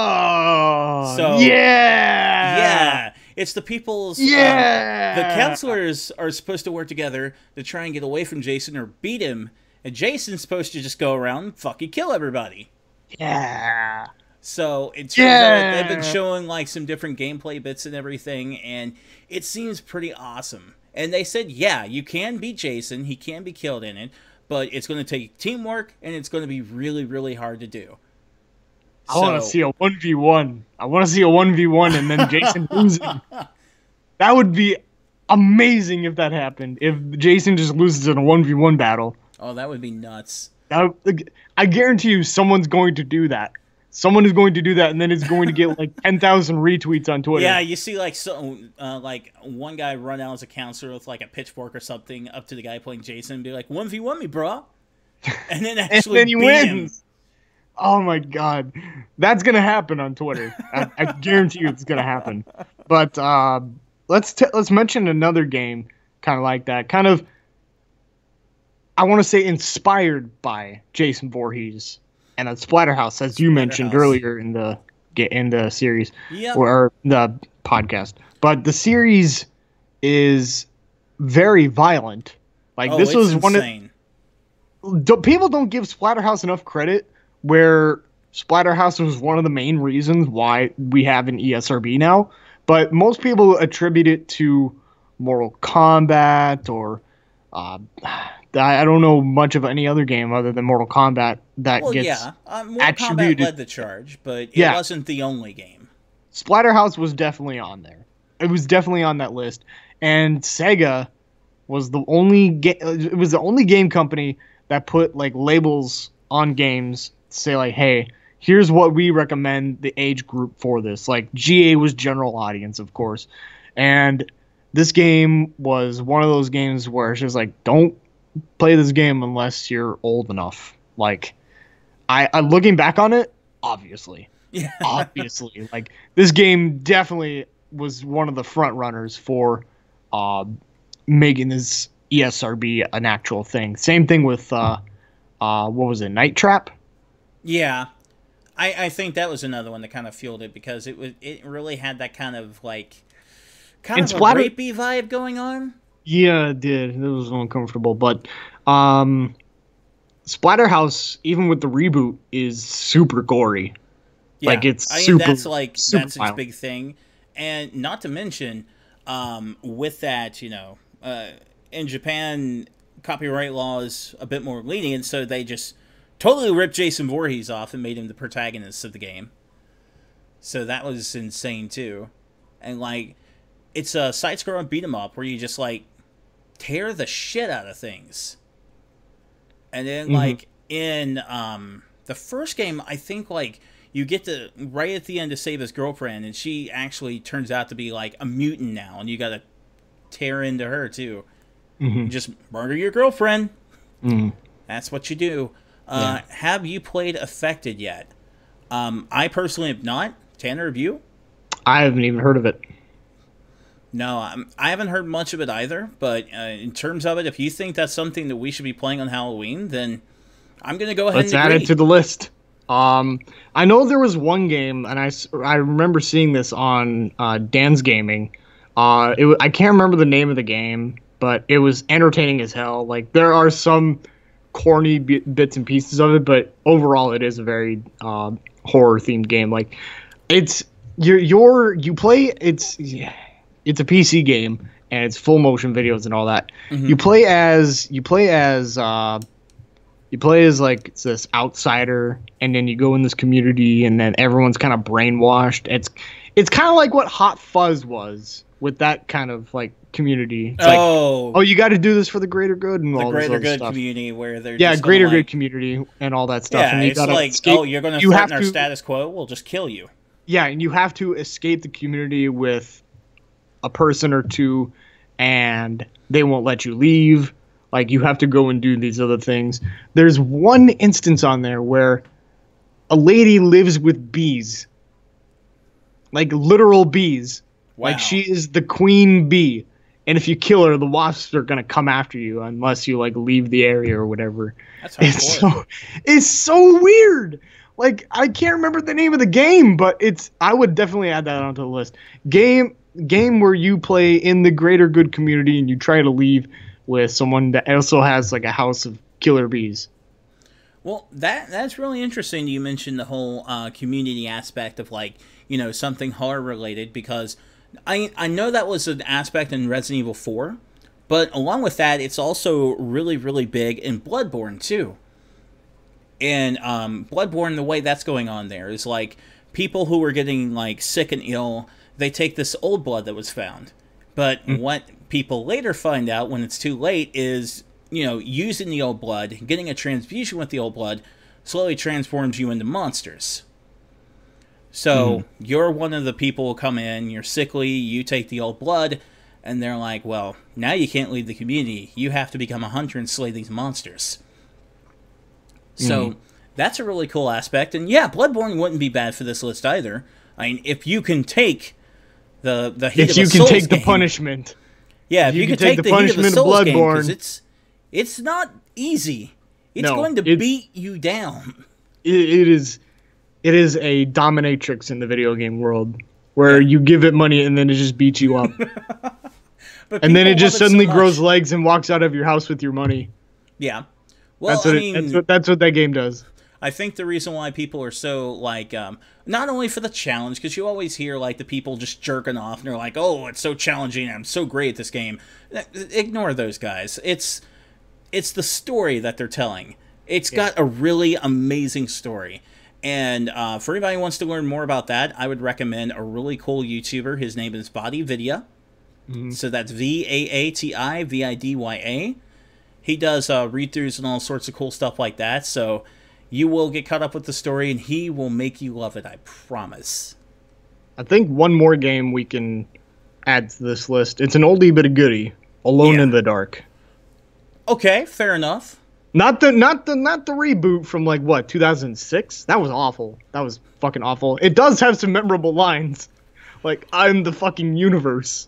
Oh, So yeah, Yeah, it's the people's. Yeah. The counselors are supposed to work together to try and get away from Jason or beat him, and Jason's supposed to just go around and fucking kill everybody. yeah. So it turns Yeah. out they've been showing like some different gameplay bits and everything, and it seems pretty awesome. And they said, yeah, you can beat Jason, he can be killed in it, but it's going to take teamwork, and it's going to be really, really hard to do. I want to see a 1v1. I want to see a 1v1 and then Jason losing. That would be amazing if that happened. If Jason just loses in a 1v1 battle. Oh, that would be nuts. I guarantee you someone's going to do that. Someone is going to do that, and then it's going to get like 10,000 retweets on Twitter. Yeah, you see like like one guy run out as a counselor with like a pitchfork or something up to the guy playing Jason and be like, 1v1 me, bro. And then actually and then he wins. Him. Oh my god. That's going to happen on Twitter. I guarantee you it's going to happen. But let's mention another game kind of like that. Kind of, I want to say inspired by Jason Voorhees and a Splatterhouse, as you mentioned earlier in the series or the podcast. But the series is very violent. Like this was insane. People don't give Splatterhouse enough credit, where Splatterhouse was one of the main reasons why we have an ESRB now. But most people attribute it to Mortal Kombat or I don't know much of any other game other than Mortal Kombat that Mortal Kombat led the charge, but it wasn't the only game. Splatterhouse was definitely on there. It was definitely on that list, and Sega was the only it was the only game company that put like labels on games to say like, hey, here's what we recommend the age group for this. Like GA was general audience, of course, and this game was one of those games where it's just like, don't play this game unless you're old enough. Like, I looking back on it, obviously, like this game definitely was one of the front runners for making this ESRB an actual thing. Same thing with what was it, Night Trap? Yeah, I think that was another one that kind of fueled it because it really had that kind of like kind of a rapey vibe going on. Yeah, it did. It was uncomfortable, but Splatterhouse, even with the reboot, is super gory. Yeah, like it's super. That's its big thing, and not to mention, with that, in Japan, copyright law is a bit more lenient, so they just totally ripped Jason Voorhees off and made him the protagonist of the game. So that was insane too, and like, it's a side-scrolling beat 'em up where you just like tear the shit out of things. And then like in the first game, I think like you get to right at the end to save his girlfriend, and she actually turns out to be like a mutant now, and you gotta tear into her too. You just murder your girlfriend. That's what you do. Have you played Affected yet? I personally have not. Tanner, have you? I haven't even heard of it. No, I haven't heard much of it either, but in terms of it, if you think that's something that we should be playing on Halloween, then I'm going to go ahead and agree. Let's add it to the list. I know there was one game, and I remember seeing this on Dan's Gaming. I can't remember the name of the game, but it was entertaining as hell. Like, there are some corny bits and pieces of it, but overall it is a very horror-themed game. Like, it's it's a PC game, and it's full motion videos and all that. You play as like it's this outsider, and then you go in this community, and then everyone's kind of brainwashed. It's kind of like what Hot Fuzz was with that kind of like community. It's like, you got to do this for the greater good and all this other stuff. The greater good community where they're greater good community and all that stuff. Yeah, and you it's like, escape. You're going to threaten our status quo. We'll just kill you. Yeah, and you have to escape the community with a person or two, and they won't let you leave. Like, you have to go and do these other things. There's one instance on there where a lady lives with bees. Like, literal bees. Wow. Like, she is the queen bee. And if you kill her, the wasps are going to come after you unless you, like, leave the area or whatever. That's hardcore. It's so weird. Like, I can't remember the name of the game, but I would definitely add that onto the list. Game where you play in the greater good community and you try to leave with someone that also has like a house of killer bees. Well, that's really interesting. You mentioned the whole community aspect of like, something horror related, because I know that was an aspect in Resident Evil 4 But along with that, it's also really, really big in Bloodborne, too. And Bloodborne, the way that's going on there is, like, people who are getting, like, sick and ill, they take this old blood that was found. But what people later find out when it's too late is, you know, using the old blood, getting a transfusion with the old blood, slowly transforms you into monsters. So you're one of the people who come in, you're sickly, you take the old blood, and they're like, well, now you can't leave the community. You have to become a hunter and slay these monsters. So that's a really cool aspect. And yeah, Bloodborne wouldn't be bad for this list either. I mean, if you can take the heat of a Souls game. If you can take the punishment. Yeah, if you can take the heat of a Souls game, because it's not easy. It's going to beat you down. It is a dominatrix in the video game world, where you give it money and then it just beats you up. And then it just suddenly grows legs and walks out of your house with your money. Yeah. Well, that's what that game does. I think the reason why people are so, like, not only for the challenge, because you always hear, like, the people just jerking off, and they're like, oh, it's so challenging, I'm so great at this game. Ignore those guys. It's the story that they're telling. It's got a really amazing story. And for anybody who wants to learn more about that, I would recommend a really cool YouTuber. His name is VaatiVidya. So that's VaatiVidya. He does read-throughs and all sorts of cool stuff like that. So you will get caught up with the story, and he will make you love it, I promise. I think one more game we can add to this list. It's an oldie but a goodie. Alone in the Dark. Okay, fair enough. Not the reboot from, like, what, 2006? That was awful. That was fucking awful. It does have some memorable lines. Like, I'm the fucking universe.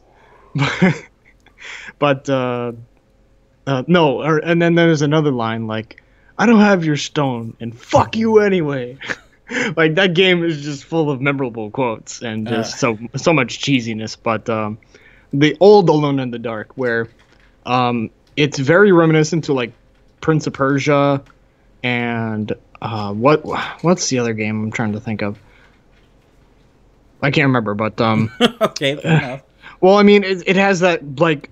But no, and then there's another line, like, I don't have your stone, and fuck you anyway. Like, that game is just full of memorable quotes, and just so much cheesiness. But the old Alone in the Dark, where it's very reminiscent to, like, Prince of Persia, and what's the other game I'm trying to think of? I can't remember, but okay, fair enough. Well, I mean, it has that, like,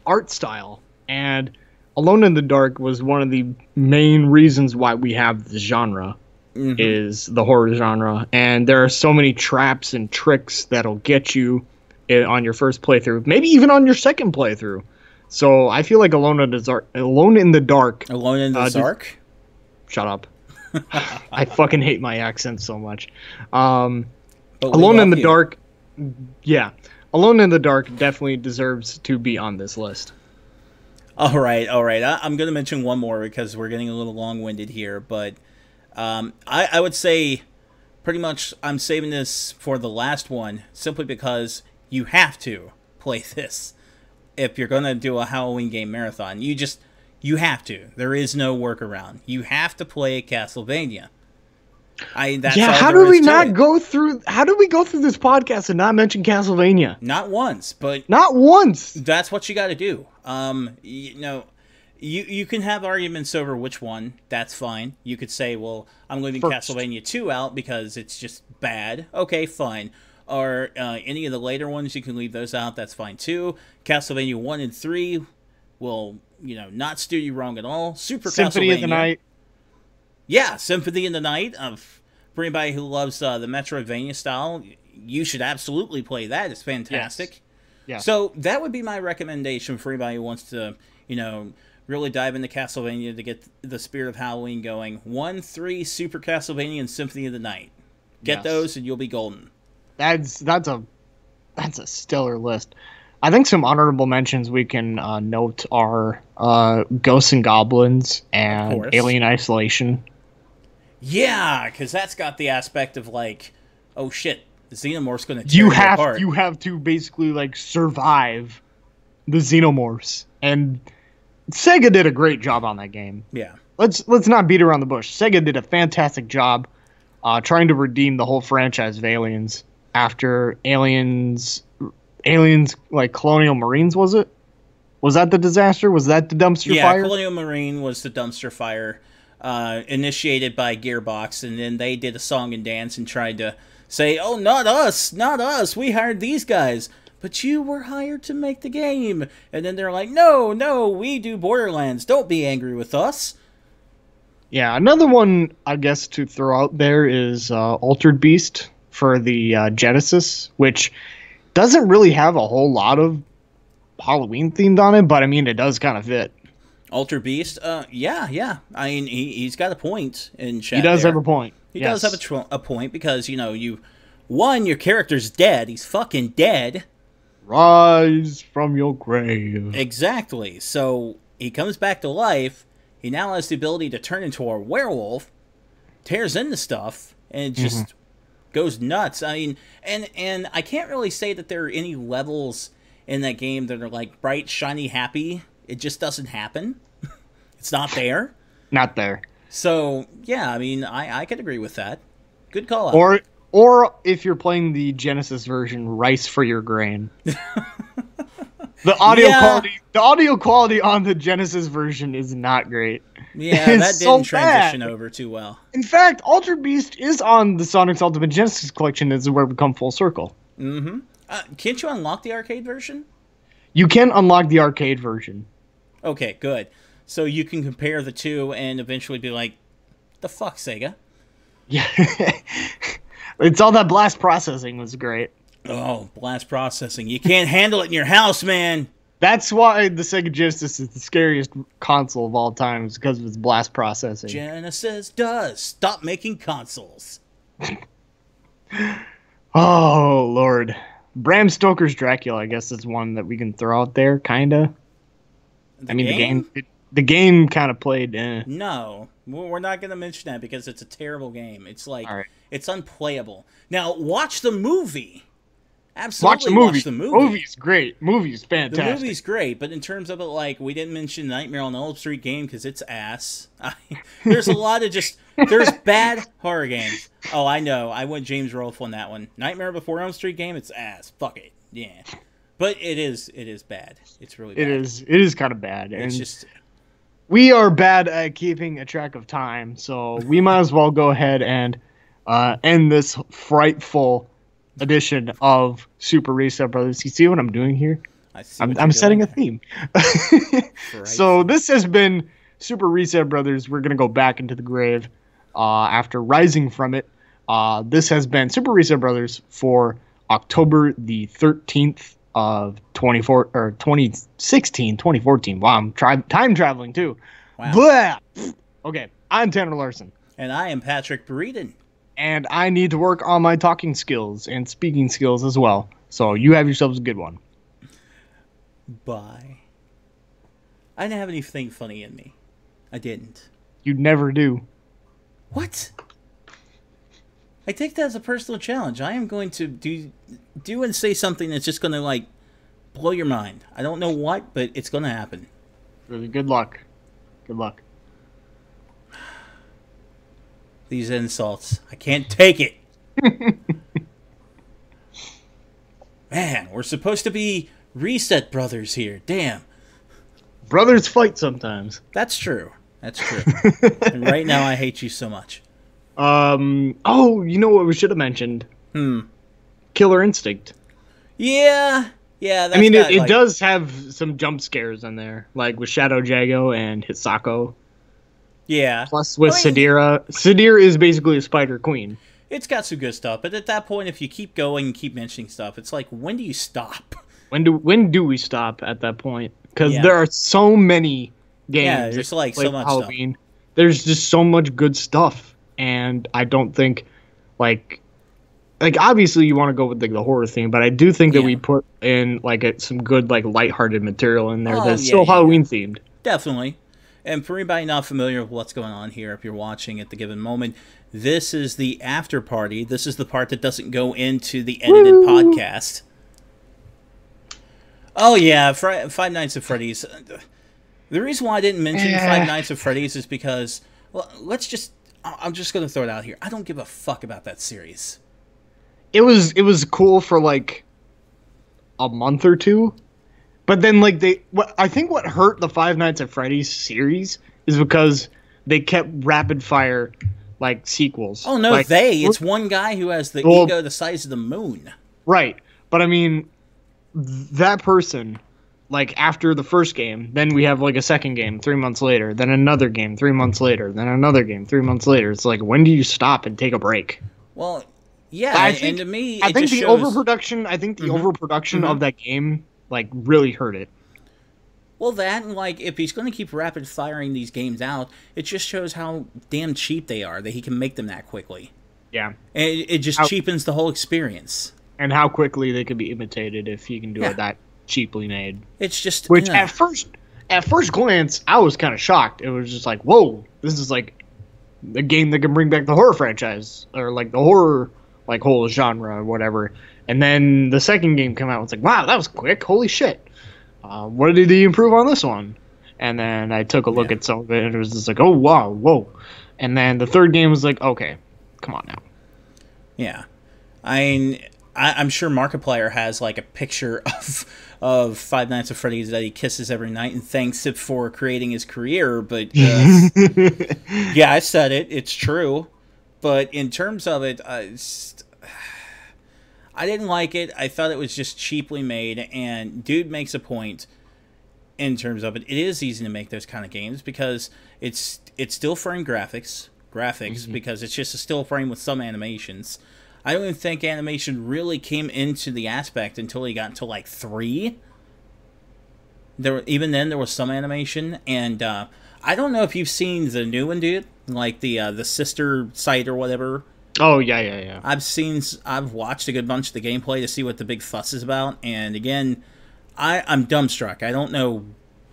art style, and Alone in the Dark was one of the main reasons why we have this genre, is the horror genre, and there are so many traps and tricks that'll get you on your first playthrough, maybe even on your second playthrough. So I feel like Alone in the Dark. Shut up. I fucking hate my accent so much. Alone in the Dark. Yeah. Alone in the Dark definitely deserves to be on this list. All right. I'm going to mention one more because we're getting a little long-winded here, but I would say pretty much I'm saving this for the last one simply because you have to play this if you're going to do a Halloween game marathon. You have to. There is no workaround. You have to play Castlevania. How did we go through this podcast and not mention Castlevania? Not once, but not once. That's what you got to do. You can have arguments over which one. That's fine. You could say, well, I'm leaving Castlevania 2 out because it's just bad. Okay, fine. Or any of the later ones, you can leave those out. That's fine too. Castlevania 1 and 3 will, not steer you wrong at all. Symphony of the Night. Yeah, Symphony in the Night. For anybody who loves the Metroidvania style, you should absolutely play that. It's fantastic. Yes. So that would be my recommendation for anybody who wants to, really dive into Castlevania to get the spirit of Halloween going. 1, 3, Super Castlevania, and Symphony of the Night. Get those, and you'll be golden. That's a stellar list. I think some honorable mentions we can note are Ghosts and Goblins and Alien Isolation. Yeah, because that's got the aspect of, like, oh shit, the Xenomorph's going to tear you apart. You have to basically, like, survive the Xenomorphs, and Sega did a great job on that game. Yeah. Let's not beat around the bush. Sega did a fantastic job trying to redeem the whole franchise of Aliens after Aliens like Colonial Marines, was it? Was that the disaster? Was that the dumpster fire? Yeah, Colonial Marine was the dumpster fire. Initiated by Gearbox, and then they did a song and dance and tried to say, oh, not us, we hired these guys. but you were hired to make the game. And then they're like, no, we do Borderlands. Don't be angry with us. Yeah, another one, I guess, to throw out there is Altered Beast for the Genesis, which doesn't really have a whole lot of Halloween themed on it, but I mean, it does kind of fit. Altered Beast? Yeah. I mean, he's got a point in chat. He does there. have a point. He does have a point because, your character's dead. He's fucking dead. Rise from your grave. Exactly. So he comes back to life. He now has the ability to turn into a werewolf, tears into stuff, and it just goes nuts. I mean, and I can't really say that there are any levels in that game that are like bright, shiny, happy. It just doesn't happen. It's not there. Not there. So, yeah, I mean, I could agree with that. Good call out. Or if you're playing the Genesis version, rice for your grain. The audio quality on the Genesis version is not great. Yeah, that didn't transition over too well. In fact, Altered Beast is on the Sonic's Ultimate Genesis Collection. This is where we come full circle. Mm-hmm. Can't you unlock the arcade version? You can unlock the arcade version. Okay, good. So you can compare the two and eventually be like, the fuck, Sega? Yeah. It's all that blast processing was great. Oh, blast processing. You can't handle it in your house, man. That's why the Sega Genesis is the scariest console of all time, is because of its blast processing. Genesis does. Stop making consoles. Oh, Lord. Bram Stoker's Dracula, I guess, is one that we can throw out there, kind of. The game kind of played. No, we're not going to mention that because it's a terrible game. It's like, It's unplayable. Now, watch the movie. Absolutely watch the movie. Movie's great. Movie's fantastic. The movie's great, but in terms of it, like, we didn't mention Nightmare on Elm Street game because it's ass. There's a lot of there's bad horror games. Oh, I know. I went James Rolfe on that one. Nightmare Before Elm Street game, it's ass. Fuck it. Yeah. But it is bad. It's really bad. It is kind of bad. It's and just... We are bad at keeping a track of time, so we might as well go ahead and end this frightful edition of Super Reset Brothers. You see what I'm doing here? I'm setting a theme. So this has been Super Reset Brothers. We're going to go back into the grave after rising from it. This has been Super Reset Brothers for October the 13th of 2014. Wow, I'm time traveling too. Wow. Blah! Okay, I'm Tanner Larson. And I am Patrick Breeden. And I need to work on my talking skills and speaking skills as well. So you have yourselves a good one. Bye. I didn't have anything funny in me. I didn't. You never do. What? I take that as a personal challenge. I am going to do and say something that's just going to, like, blow your mind. I don't know what, but it's going to happen. Really, good luck. Good luck. These insults. I can't take it. Man, we're supposed to be Reset Brothers here. Damn. Brothers fight sometimes. That's true. And right now, I hate you so much. Oh, you know what we should have mentioned? Killer Instinct. Yeah. That's I mean, it does have some jump scares in there, like with Shadow Jago and Hisako. Yeah. Plus with Sadira. Sadira is basically a Spider Queen. It's got some good stuff, but at that point, if you keep going and keep mentioning stuff, it's like, when do you stop? When do we stop at that point? Because there are so many games. Yeah, there's like so much Halloween. stuff. There's just so much good stuff, and I don't think, like obviously you want to go with the horror theme, but I do think that we put in some good lighthearted material in there that's still Halloween themed. Definitely. And for anybody not familiar with what's going on here, if you're watching at the given moment, this is the after party. This is the part that doesn't go into the edited podcast. Oh yeah, Five Nights at Freddy's. The reason why I didn't mention Five Nights at Freddy's is because, well, I'm just going to throw it out here. I don't give a fuck about that series. It was cool for like a month or two, but then I think what hurt the Five Nights at Freddy's series is because they kept rapid fire sequels. Oh no, it's one guy who has the ego the size of the moon. Right, but I mean, that person, like after the first game, then we have like a second game 3 months later, then another game 3 months later, then another game 3 months later. It's like, when do you stop and take a break? Well, yeah, I and think to me, I it think just the shows. overproduction. I think the Mhm. overproduction Mhm. of that game like really hurt it. Well, that and like if he's going to keep rapid firing these games out, it just shows how damn cheap they are that he can make them that quickly. Yeah, And it just How- cheapens the whole experience. and how quickly they could be imitated if you can do Yeah. it that cheaply made. It's just Which yeah. at first glance, I was kind of shocked. It was just like, whoa, this is like a game that can bring back the horror franchise or like the horror like whole genre or whatever. And then the second game came out. It's like, wow, that was quick. Holy shit. What did he improve on this one? And then I took a look Yeah. at some of it, and it was just like, oh wow, whoa. And then the third game was like, okay, come on now. Yeah, I mean, I'm sure Markiplier has like a picture of Five Nights at Freddy's that he kisses every night and thanks it for creating his career. But yeah, I said it. It's true. But in terms of it, I didn't like it. I thought it was just cheaply made. And dude makes a point in terms of it. It is easy to make those kind of games because it's still frame graphics because it's just a still frame with some animations. I don't even think animation really came into the aspect until he got to like 3. Even then there was some animation, and I don't know if you've seen the new one, dude, like the sister site or whatever. Oh yeah. I've watched a good bunch of the gameplay to see what the big fuss is about, and again, I'm dumbstruck. I don't know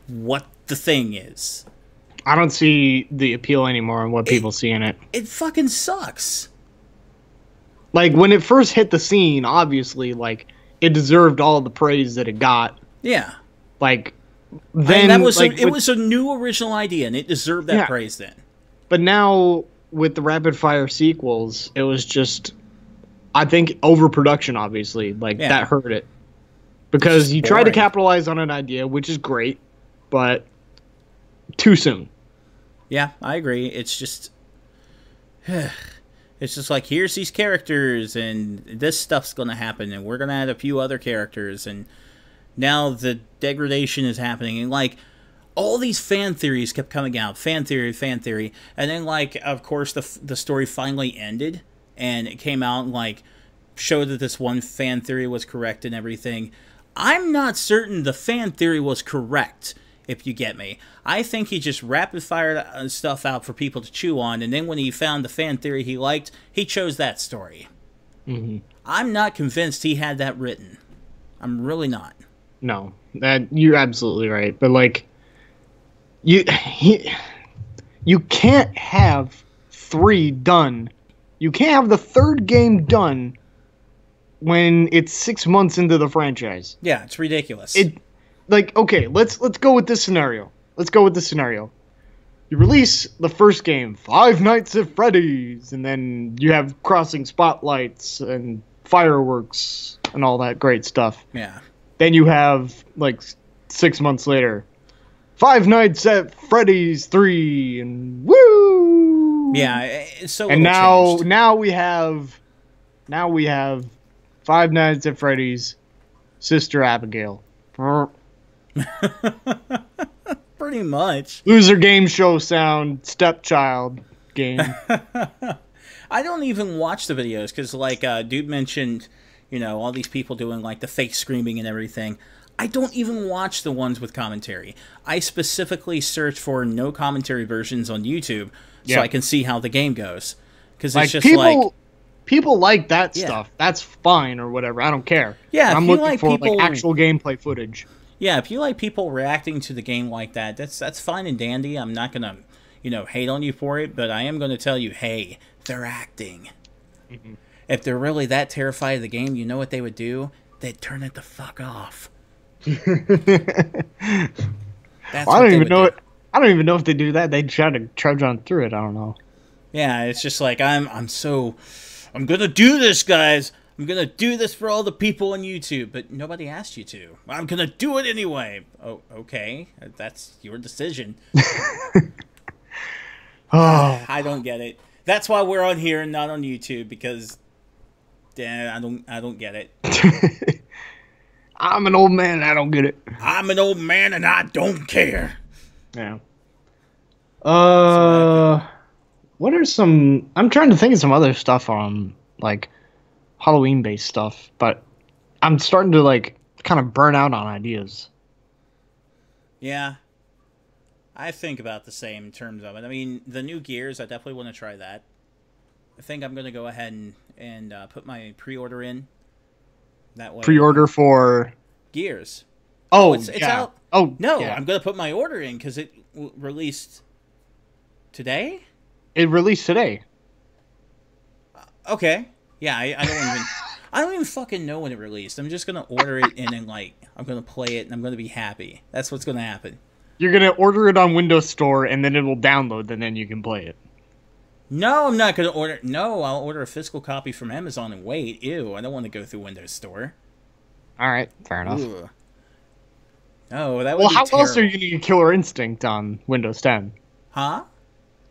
what the thing is. I don't see the appeal anymore in what people see in it. It fucking sucks. Like when it first hit the scene, obviously, like it deserved all the praise that it got. Yeah. Like Then then, that was like, it was a new original idea, and it deserved that Yeah. praise then. But now with the rapid fire sequels, it was just, I think, overproduction. Obviously, like Yeah. that hurt it because just you try to boring. capitalize on an idea, which is great, but too soon. Yeah, I agree. It's just it's just like here's these characters and this stuff's going to happen and we're going to add a few other characters and now the degradation is happening and like all these fan theories kept coming out, fan theory, and then like of course the story finally ended and it came out and like showed that this one fan theory was correct and everything. I'm not certain the fan theory was correct, if you get me. I think he just rapid fired stuff out for people to chew on, and then when he found the fan theory he liked, he chose that story. Mm-hmm. I'm not convinced he had that written. I'm really not. No, that you're absolutely right. But like, you can't have 3 done. You can't have the third game done when it's 6 months into the franchise. Yeah, it's ridiculous. It, like, okay, let's go with this scenario. You release the first game, Five Nights at Freddy's, and then you have crossing spotlights and fireworks and all that great stuff. Yeah. Then you have, like, 6 months later, Five Nights at Freddy's 3, and woo! Yeah, it's so And little changed. now we have Five Nights at Freddy's, Sister Abigail. Pretty much. Loser game show sound, stepchild game. I don't even watch the videos because, like, dude mentioned, you know, all these people doing like the fake screaming and everything. I don't even watch the ones with commentary. I specifically search for no commentary versions on YouTube so Yeah. I can see how the game goes. Because Like it's just people like that Yeah. stuff. That's fine or whatever. I don't care. Yeah, if I'm you looking like for people- like actual gameplay footage. yeah, if you like people reacting to the game like that, that's fine and dandy. I'm not gonna, you know, hate on you for it, but I am gonna tell you, hey, they're acting. Mm-hmm. If they're really that terrified of the game, you know what they would do? They'd turn it the fuck off. That's I what don't they even would know do. it. I don't even know if they do that. They try to trudge on through it. I don't know. Yeah, it's just like I'm gonna do this, guys. I'm gonna do this for all the people on YouTube, but nobody asked you to. I'm gonna do it anyway. Oh, okay, that's your decision. Oh, I don't get it. That's why we're on here and not on YouTube because, I don't get it. I'm an old man and I don't get it. I'm an old man and I don't care. Yeah. What are some? I'm trying to think of some other stuff on like Halloween based stuff, but I'm starting to like kind of burn out on ideas. Yeah. I think about the same in terms of it. I mean, the new Gears, I definitely want to try that. I think I'm going to go ahead and put my pre-order in. That way. Pre-order for Gears. Oh, it's yeah. out. Oh, No, yeah. I'm going to put my order in because it released today? It released today. Okay. Yeah, I don't even fucking know when it released. I'm just going to order it and then, like, I'm going to play it and I'm going to be happy. That's what's going to happen. You're gonna order it on Windows Store and then it will download and then you can play it. No, I'm not going to order. No, I'll order a physical copy from Amazon and wait. Ew, I don't want to go through Windows Store. All right, fair enough. Ugh. No, that would Well, be how terrible. else are you gonna get Killer Instinct on Windows 10? Huh?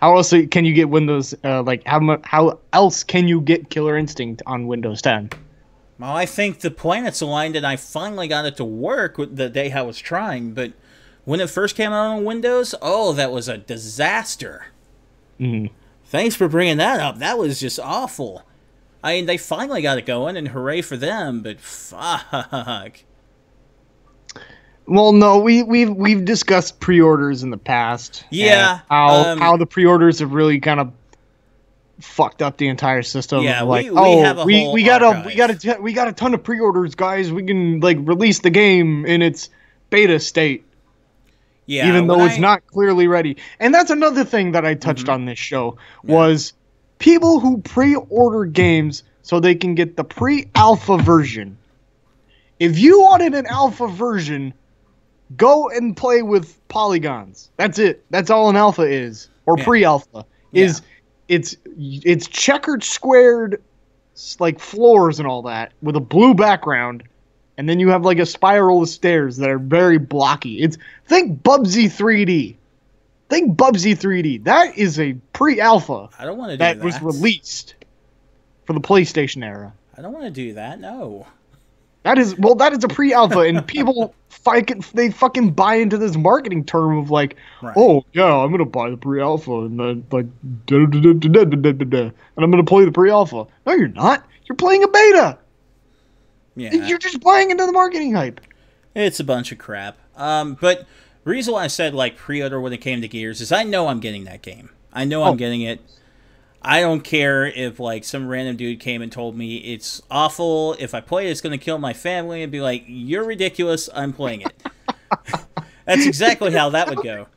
How else can you get Windows? How else can you get Killer Instinct on Windows 10? Well, I think the planets aligned and I finally got it to work with the day I was trying, but when it first came out on Windows, oh, that was a disaster. Mm-hmm. Thanks for bringing that up. That was just awful. I mean, they finally got it going, and hooray for them, but fuck. Well, no, we've discussed pre-orders in the past. Yeah, and how the pre-orders have really kind of fucked up the entire system. Yeah, like, we have a whole we got archive. we got a ton of pre-orders, guys. We can like release the game in its beta state. Yeah, even though when it's not clearly ready. And that's another thing that I touched on this show was people who pre-order games so they can get the pre-alpha version. If you wanted an alpha version, go and play with polygons. That's it. That's all an alpha is, or pre-alpha is. It's checkered, squared, like floors and all that with a blue background. And then you have like a spiral of stairs that are very blocky. Think Bubsy 3D. Think Bubsy 3D. That is a pre-alpha. I don't want to do that was released for the PlayStation era. I don't want to do that. No. That is a pre-alpha, and people fucking buy into this marketing term of like, oh yeah, I'm gonna buy the pre-alpha and then like, and I'm gonna play the pre-alpha. No, you're not. You're playing a beta. Yeah. You're just buying into the marketing hype. It's a bunch of crap. But the reason why I said like pre-order when it came to Gears is I know I'm getting that game. I know I'm getting it. I don't care if like some random dude came and told me it's awful. If I play it, it's going to kill my family and be like, you're ridiculous. I'm playing it. That's exactly how that would go.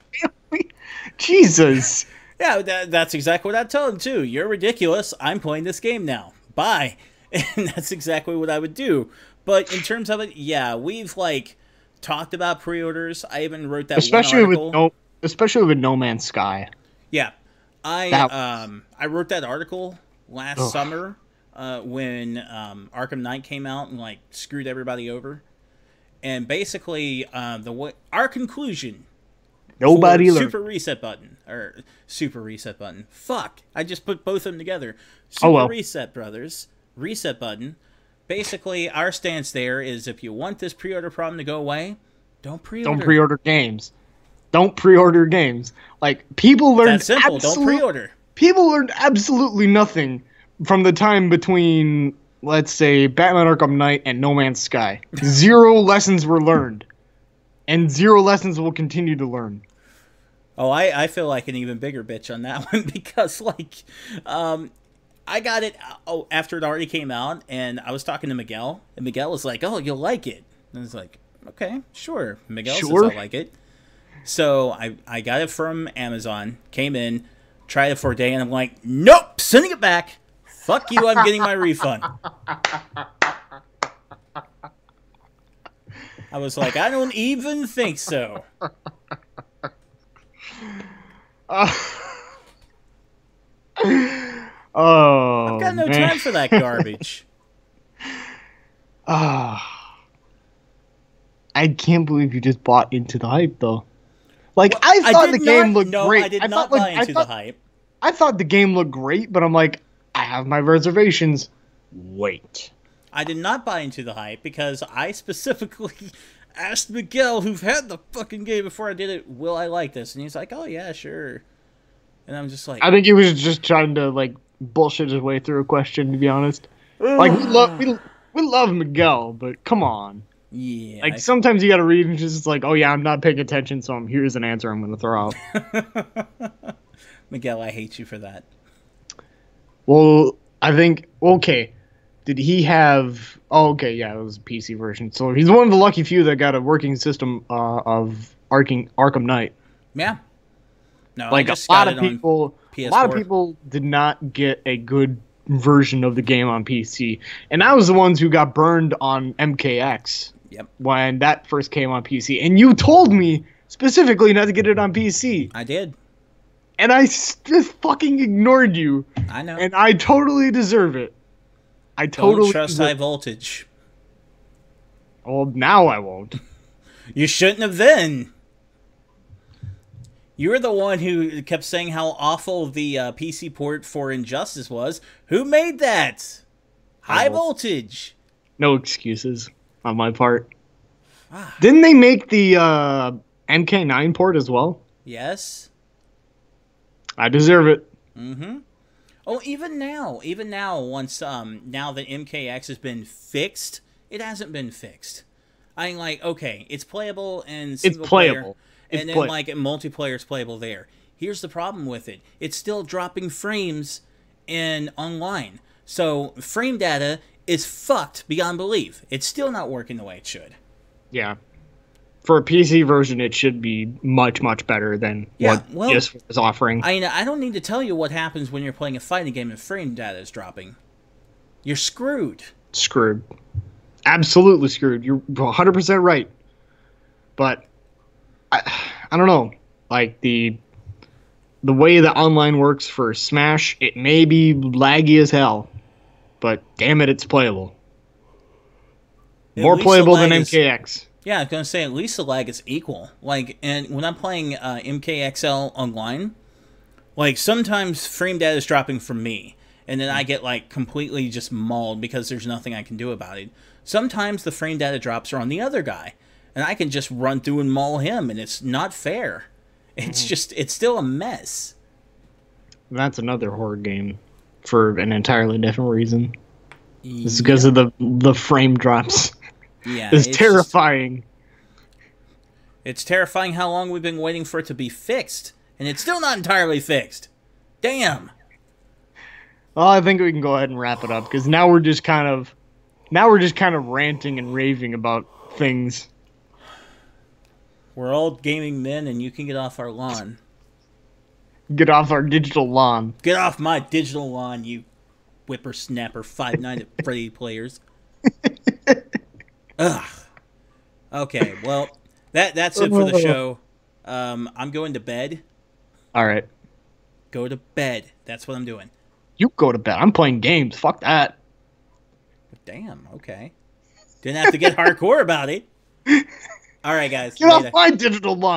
Jesus. Yeah, that's exactly what I'd tell him too. You're ridiculous. I'm playing this game now. Bye. And that's exactly what I would do. But in terms of it, yeah, we've like talked about pre-orders. I even wrote that especially one article. Especially with No Man's Sky. Yeah. I wrote that article last summer when Arkham Knight came out and like screwed everybody over. And basically our conclusion Nobody learned. Super Reset Button. Fuck. I just put both of them together. Super Reset Brothers. Reset Button. Basically, our stance there is if you want this pre-order problem to go away, don't pre-order. Don't pre-order games. Don't pre-order games. Like, people learned... That's simple. Don't pre-order. People learned absolutely nothing from the time between, let's say, Batman Arkham Knight and No Man's Sky. 0 lessons were learned. And 0 lessons will continue to learn. Oh, I feel like an even bigger bitch on that one because, like, I got it after it already came out, and I was talking to Miguel, and Miguel was like, oh, you'll like it. And I was like, okay, sure. Miguel says I like it. So I got it from Amazon, came in, tried it for a day, and I'm like, nope, sending it back. Fuck you, I'm getting my refund. I was like, I don't even think so. Oh, I've got no time for that garbage. I can't believe you just bought into the hype, though. Like, well, I thought the game looked great. I did not buy into the hype. I thought the game looked great, but I'm like, I have my reservations. Wait. I did not buy into the hype because I specifically asked Miguel, who've had the fucking game before I did it, will I like this? And he's like, oh yeah, sure. And I'm just like, I think he was just trying to like bullshit his way through a question. To be honest, like we love Miguel, but come on. yeah. Like sometimes you gotta read and just like, oh yeah, I'm not paying attention, so here's an answer I'm gonna throw out. Miguel, I hate you for that. Well, I think okay. Did he have? Oh, okay, yeah, it was a PC version. So he's one of the lucky few that got a working system of Arkham Knight. Yeah. No, Like I just got it on a PS4. lot of people did not get a good version of the game on PC, and I was the ones who got burned on MKX. Yep. When that first came on PC, and you told me specifically not to get it on PC, I did. and I just fucking ignored you, I know. and I totally deserve it. I Don't totally trust deserve high voltage. Well, now I won't. You shouldn't have then. You were the one who kept saying how awful the PC port for Injustice was. Who made that? High voltage. No excuses on my part. Didn't they make the MK9 port as well? Yes. I deserve it. Mm-hmm. Oh, even now, once now that MKX has been fixed, it hasn't been fixed. I'm like, okay, it's playable and single playable. player, and then like multiplayer is playable there. Here's the problem with it: it's still dropping frames in online, so frame data is fucked beyond belief. It's still not working the way it should. Yeah. For a PC version, it should be much, much better than what PS4 is offering. I don't need to tell you what happens when you're playing a fighting game and frame data is dropping. You're screwed. Screwed. Absolutely screwed. You're 100% right. But I don't know. Like the way the online works for Smash, it may be laggy as hell, but damn it, it's playable. More playable than MKX. Yeah, I was gonna say at least the lag is equal. Like, and when I'm playing MKXL online, like sometimes frame data is dropping from me, and then I get like completely just mauled because there's nothing I can do about it. Sometimes the frame data drops are on the other guy, and I can just run through and maul him, and it's not fair. It's just, it's still a mess. That's another horror game for an entirely different reason. It's because of the frame drops. Yeah, it's terrifying. It's terrifying how long we've been waiting for it to be fixed, and it's still not entirely fixed. Damn. Well, I think we can go ahead and wrap it up because now we're just kind of ranting and raving about things. We're all gaming men, and you can get off our lawn. Get off our digital lawn. Get off my digital lawn, you whippersnapper 5'9" at Freddy players. Ugh. Okay, well, that's it for the show. I'm going to bed. All right. Go to bed. That's what I'm doing. You go to bed. I'm playing games. Fuck that. Damn, okay. Didn't have to get hardcore about it. All right, guys. Get off my digital line.